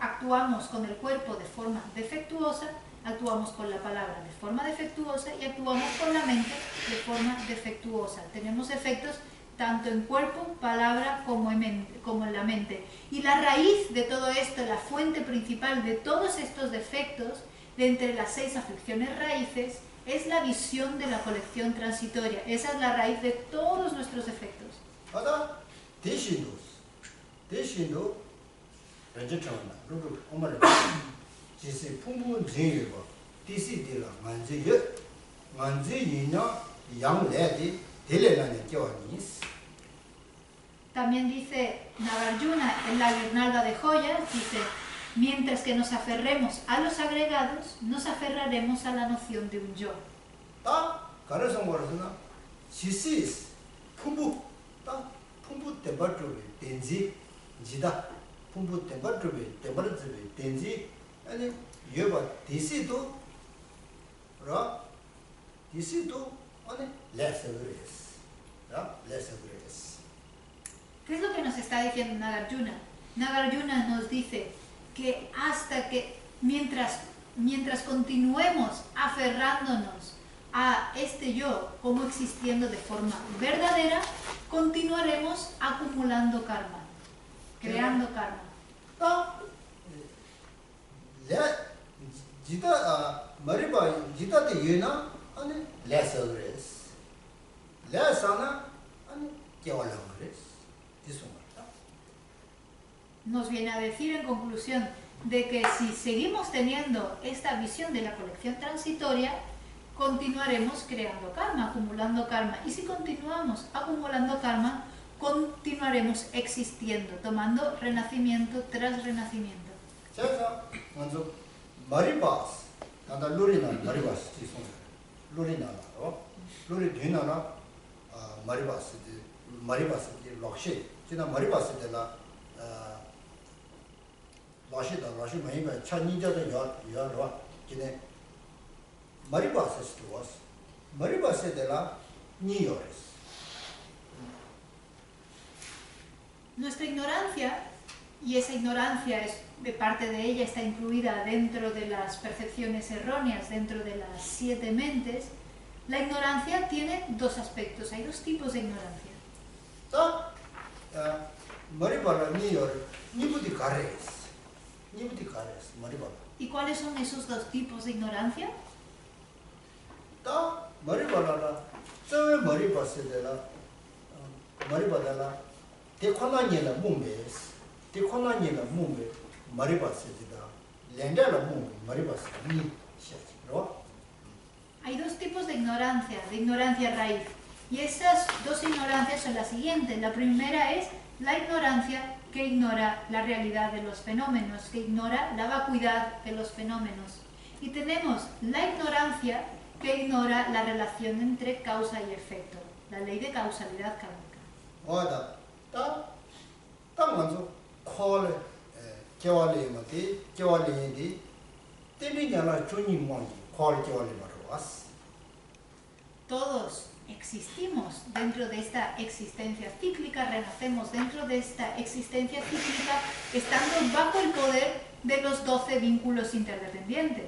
actuamos con el cuerpo de forma defectuosa, actuamos con la palabra de forma defectuosa y actuamos con la mente de forma defectuosa. Tenemos efectos tanto en cuerpo, palabra como en la mente. Y la raíz de todo esto, la fuente principal de todos estos defectos, de entre las 6 aflicciones raíces, es la visión de la colección transitoria. Esa es la raíz de todos nuestros defectos. Ahora, 대신도 렌즈처나 루루 엄마를 지시 풍부한 제일과 디시디라 만지이냐 양래디 델레라는 교환이스. También dice Nagarjuna en la Guirnalda de Joyas, dice, mientras que nos aferremos a los agregados, nos aferraremos a la noción de un yo. 다 가르쳐 말하잖아. 지시스 풍부 템버트를 덴지 지다 풍부 템버트를 덴지 아니 여봐 디시도 아니 레스그레스 레스그레스. ¿Qué es lo que nos está diciendo Nagarjuna? Nagarjuna nos dice que mientras continuemos aferrándonos a este yo como existiendo de forma verdadera, continuaremos acumulando karma, creando karma. 지다 머리바 지다데 유나 아니 레스그레스 레스나 아니 개월랑그레스. Nos viene a decir en conclusión de que si seguimos teniendo esta visión de la colección transitoria, continuaremos creando karma, acumulando karma. Y si continuamos acumulando karma, continuaremos existiendo, tomando renacimiento tras renacimiento. 그래서 먼저 머리바스 나다 루리나 머리바스 지송 루리나로 루리 되나나 머리바스 럭시 지나 머리바스 되나 럭시 많이가 천니저도 여러 기네 머리바스 스토어스 머리바스 되나 니요레스. Nuestra ignorancia, y esa ignorancia es de parte de ella está incluida dentro de las percepciones erróneas, dentro de las 7 mentes, la ignorancia tiene 2 aspectos, hay 2 tipos de ignorancia. ¿Y cuáles son esos 2 tipos de ignorancia? Hay 2 tipos de ignorancia raíz. Y esas 2 ignorancias son las siguientes. La primera es la ignorancia que ignora la realidad de los fenómenos, que ignora la vacuidad de los fenómenos. Y tenemos la ignorancia que ignora la relación entre causa y efecto, la ley de causalidad kármica. Todos existimos dentro de esta existencia cíclica, renacemos dentro de esta existencia cíclica, estando bajo el poder de los 12 vínculos interdependientes.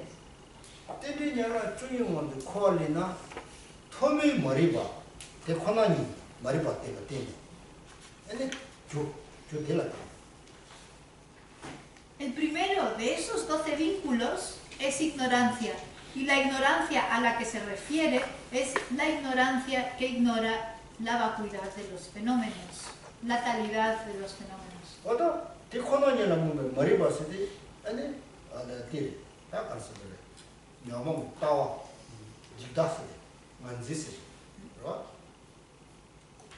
El primero de esos 12 vínculos es ignorancia, y la ignorancia a la que se refiere es la ignorancia que ignora la vacuidad de los fenómenos, la talidad de los fenómenos.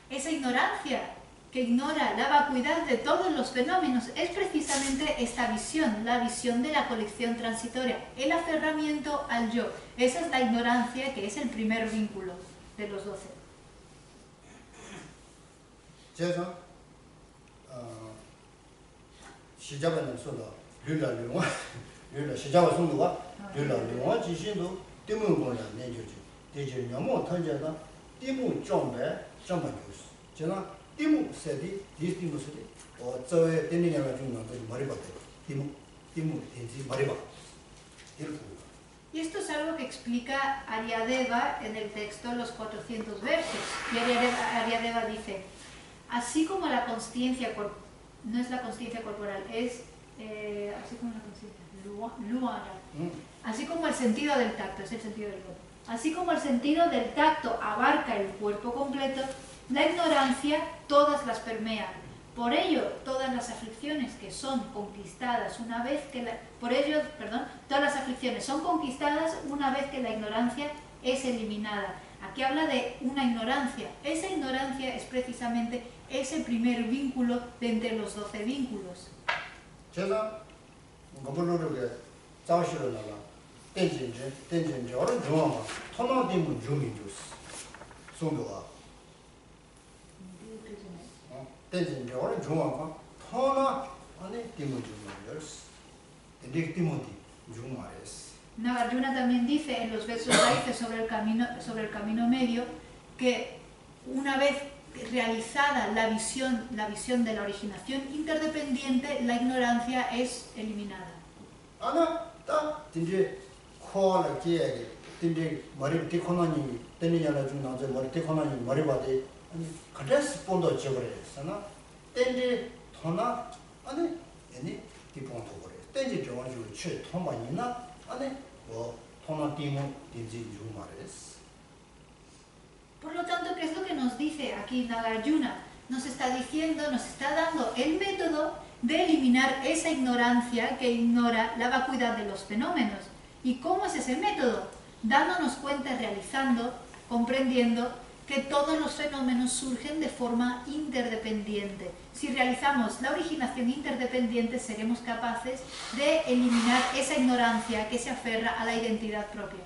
Esa ignorancia que ignora la vacuidad de todos los fenómenos es precisamente esta visión, la visión de la colección transitoria, el aferramiento al yo. Esa es la ignorancia que es el primer vínculo de los 12. Y esto es algo que explica Aryadeva en el texto Los 400 versos. Y Aryadeva dice, así como la consciencia no es la consciencia corporal, es así como la consciencia, luara. Así como el sentido del tacto, es el sentido del cuerpo. Así como el sentido del tacto abarca el cuerpo completo, la ignorancia todas las permea. Por ello, todas las aflicciones que son conquistadas una vez que todas las aflicciones son conquistadas una vez que la ignorancia es eliminada. Aquí habla de una ignorancia. Esa ignorancia es precisamente ese primer vínculo de entre los 12 vínculos. Nagarjuna también dice en los versos raíces sobre el camino medio que una vez realizada la visión de la originación interdependiente, la ignorancia es eliminada. Por lo tanto, ¿qué es lo que nos dice aquí Nagarjuna? Nos está dando el método de eliminar esa ignorancia que ignora la vacuidad de los fenómenos. ¿Y cómo es ese método? Dándonos cuenta, realizando, comprendiendo que todos los fenómenos surgen de forma interdependiente. Si realizamos la originación interdependiente, seremos capaces de eliminar esa ignorancia que se aferra a la identidad propia.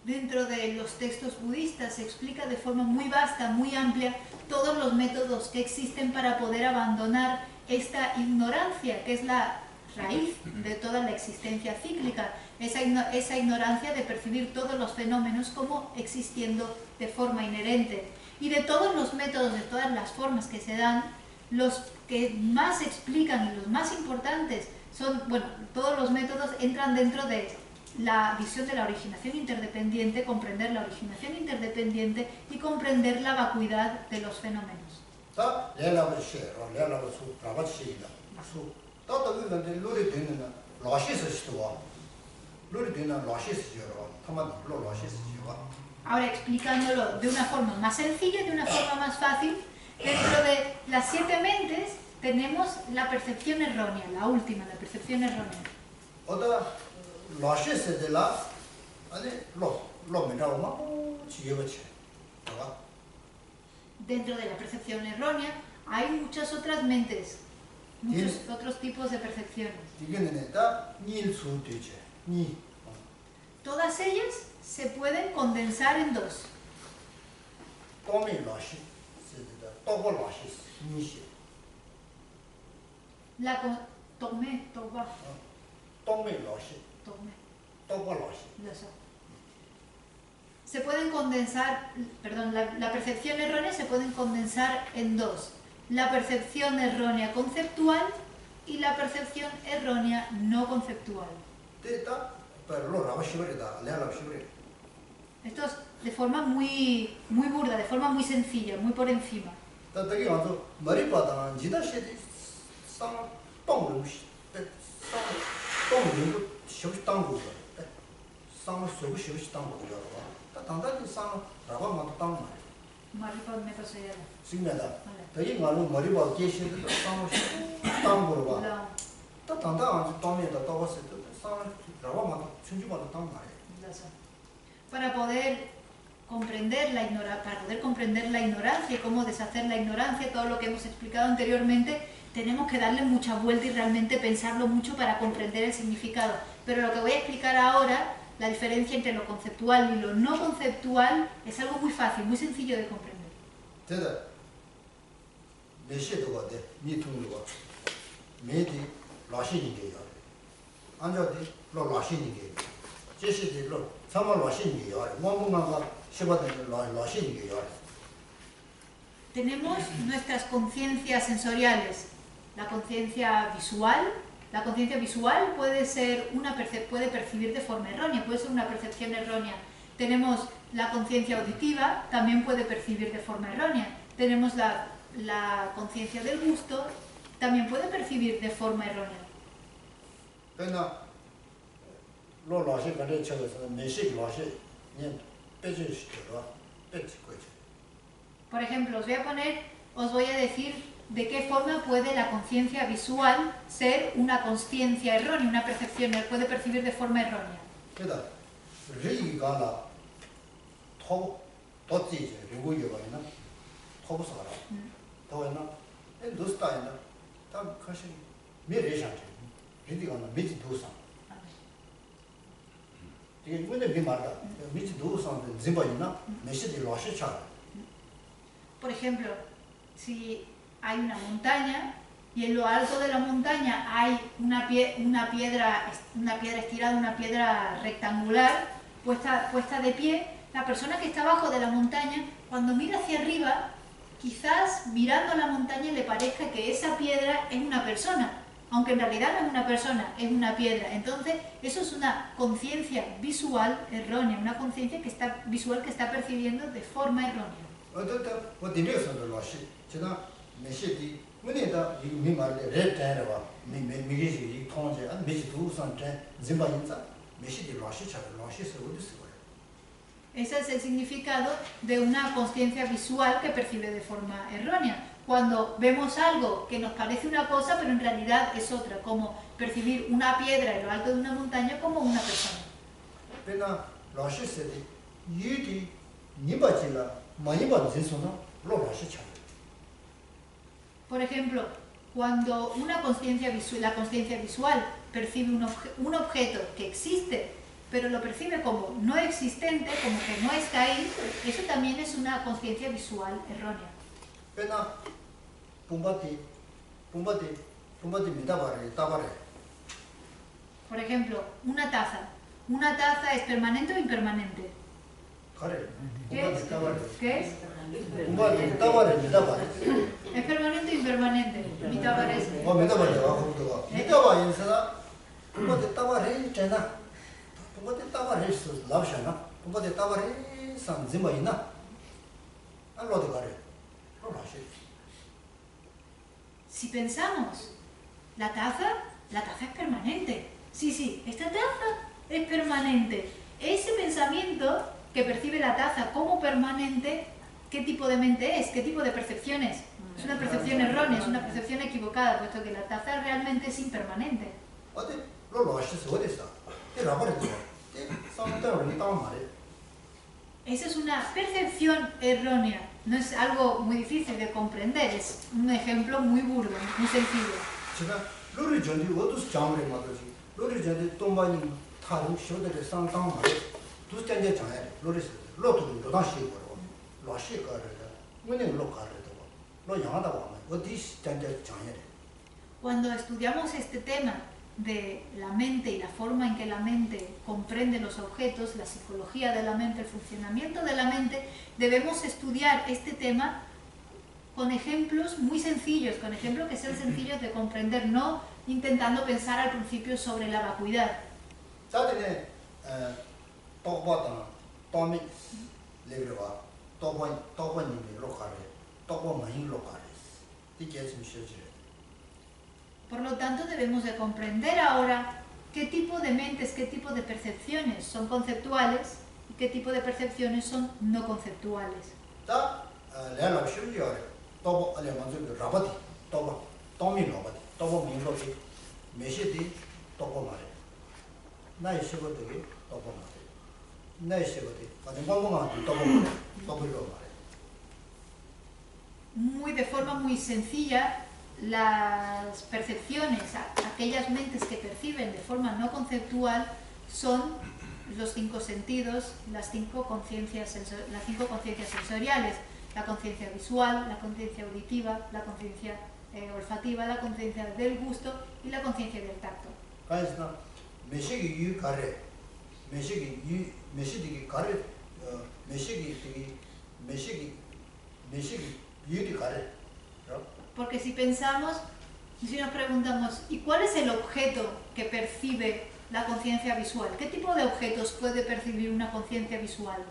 Dentro de los textos budistas se explica de forma muy vasta, muy amplia, todos los métodos que existen para poder abandonar esta ignorancia, que es la raíz de toda la existencia cíclica, esa ignorancia de percibir todos los fenómenos como existiendo de forma inherente. Y de todos los métodos, de todas las formas que se dan, los que más explican y los más importantes son, todos los métodos entran dentro de la visión de la originación interdependiente, comprender la originación interdependiente y comprender la vacuidad de los fenómenos. Ahora, explicándolo de una forma más sencilla, de una forma más fácil, dentro de las 7 mentes tenemos la percepción errónea, la última, la percepción errónea. Dentro de la percepción errónea hay muchas otras mentes, muchos otros tipos de percepciones. Todas ellas se pueden condensar en 2. Se pueden condensar, la percepción errónea se pueden condensar en 2. La percepción errónea conceptual y la percepción errónea no conceptual. Esto es de forma muy burda, de forma muy sencilla, muy por encima. Para poder comprender la ignorancia y cómo deshacer la ignorancia, todo lo que hemos explicado anteriormente, tenemos que darle mucha vuelta y realmente pensarlo mucho para comprender el significado. Pero lo que voy a explicar ahora, la diferencia entre lo conceptual y lo no conceptual, es algo muy fácil, muy sencillo de comprender. 메시도가 돼. 미통으로. 메디 라시니게 요. 안저디 로 라시니게. 제시디 로 사마 라시니게 요. 뭐뭐가 시바데 라시니게 요. Tenemos nuestras conciencias sensoriales. La conciencia visual. La conciencia visual puede percibir de forma errónea, puede ser una percepción errónea. Tenemos la conciencia auditiva, también puede percibir de forma errónea. Tenemos la conciencia del gusto, también puede percibir de forma errónea. Por ejemplo, os voy a decir de qué forma puede la conciencia visual ser una conciencia errónea, una percepción, puede percibir de forma errónea. Por ejemplo, si hay una montaña y en lo alto de la montaña hay una piedra estirada, una piedra rectangular puesta de pie, la persona que está abajo de la montaña, cuando mira hacia arriba, quizás mirando a la montaña le parezca que esa piedra es una persona, aunque en realidad no es una persona, es una piedra. Entonces, eso es una conciencia visual errónea, una conciencia visual que está percibiendo de forma errónea. Ese es el significado de una conciencia visual que percibe de forma errónea. Cuando vemos algo que nos parece una cosa, pero en realidad es otra, como percibir una piedra en lo alto de una montaña como una persona. Por ejemplo, cuando la conciencia visual percibe un objeto que existe, pero lo percibe como no existente, como que no está ahí, eso también es una conciencia visual errónea. Por ejemplo, una taza. ¿Una taza es permanente o impermanente? ¿Qué es? ¿Qué es? ¿Es permanente o impermanente? Si pensamos, la taza es permanente. Sí, esta taza es permanente. Ese pensamiento que percibe la taza como permanente, ¿qué tipo de mente es? ¿Qué tipo de percepción es? Es una percepción errónea, es una percepción equivocada, puesto que la taza realmente es impermanente. Esa es una percepción errónea. No es algo muy difícil de comprender, es un ejemplo muy burdo, muy sencillo. Cuando estudiamos este tema de la mente y la forma en que la mente comprende los objetos, la psicología de la mente, el funcionamiento de la mente, debemos estudiar este tema con ejemplos muy sencillos, con ejemplos que sean sencillos de comprender, no intentando pensar al principio sobre la vacuidad. Por lo tanto, debemos de comprender ahora qué tipo de mentes, qué tipo de percepciones son conceptuales y qué tipo de percepciones son no conceptuales. De forma muy sencilla, las percepciones, aquellas mentes que perciben de forma no conceptual, son los 5 sentidos, las 5 conciencias sensoriales. la conciencia visual, la conciencia auditiva, la conciencia olfativa, la conciencia del gusto y la conciencia del tacto. 가이스나 메시기 유 가래 메시기 가래 메시기 유디 가래 Porque si pensamos, si nos preguntamos, ¿y cuál es el objeto que percibe la conciencia visual? ¿Qué tipo de objetos puede percibir una conciencia visual?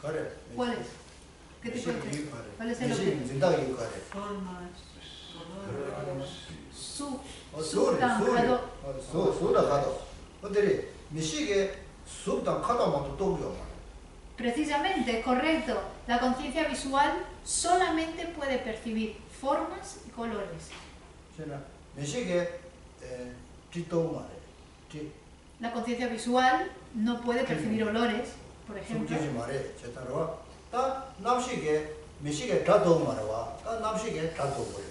가래 ¿Cuál es? ¿Qué tipo de 메시기 유 objeto? 가래 ¿Cuál es el 메시기 objeto? 진다 유 가래 Formas, colores. 소다 가도 근데 메시기 수단 카다만도 또요 Precisamente, correcto. La conciencia visual solamente puede percibir formas y colores. 제가 메시기 지도 말해 지 La conciencia visual no puede percibir olores, por ejemplo. 숨지지 말해 제대로 다 남시기 메시기 다도 말와 다 남시기 다도 그래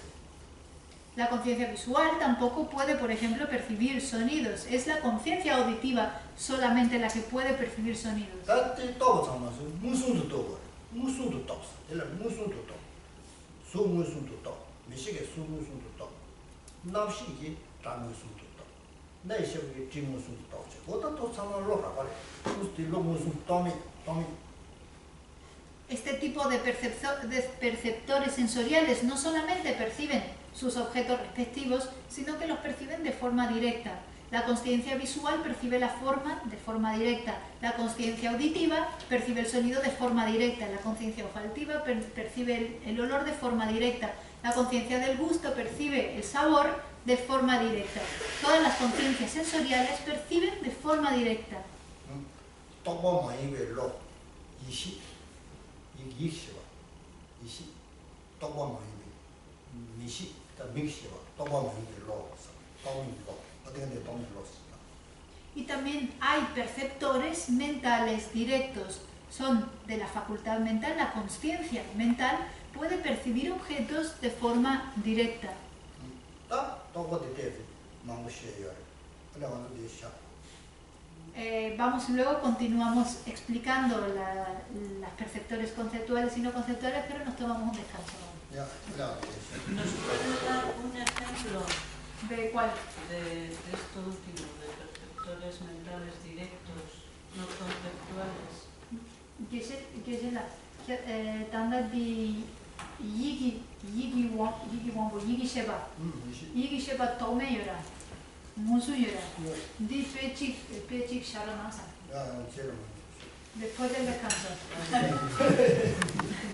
La conciencia visual tampoco puede, por ejemplo, percibir sonidos. Es la conciencia auditiva solamente la que puede percibir sonidos. 다때 또 참아서 무슨도 또 무슨도 또 얘라 무슨도 또 수무슨도 또 메시기 수무슨도 또 남시기 다무슨도 또 내시기 지무슨도 또 어떤 또 참아로 가래 무슨 무슨 또미 Este tipo de perceptores sensoriales no solamente perciben sus objetos respectivos, sino que los perciben de forma directa. La consciencia visual percibe la forma de forma directa, la consciencia auditiva percibe el sonido de forma directa, la consciencia olfativa percibe el olor de forma directa, la conciencia del gusto percibe el sabor de forma directa. Todas las conciencias sensoriales perciben de forma directa. 또뭐 많이 별로 이시 이시와 이시 또뭐 많이 미시 더 믹시와 또뭐 많이 별로 또미로 어떻게 또미로 Y también hay perceptores mentales directos. Son de la facultad mental, la consciencia mental puede percibir objetos de forma directa. 또뭐 되게 마무시해요. 그래 가지고 되셔. Vamos luego, continuamos explicando las perceptores conceptuales y no conceptuales, pero nos tomamos un descanso. 야, 그래. ¿Nos puede dar un ejemplo ¿De cuál? de esto último, de perceptores mentales directos, no conceptuales? Tanda di yigi sheba tome yora, musu yora, di pechik sharanasa. 야, 제로. Después del descanso.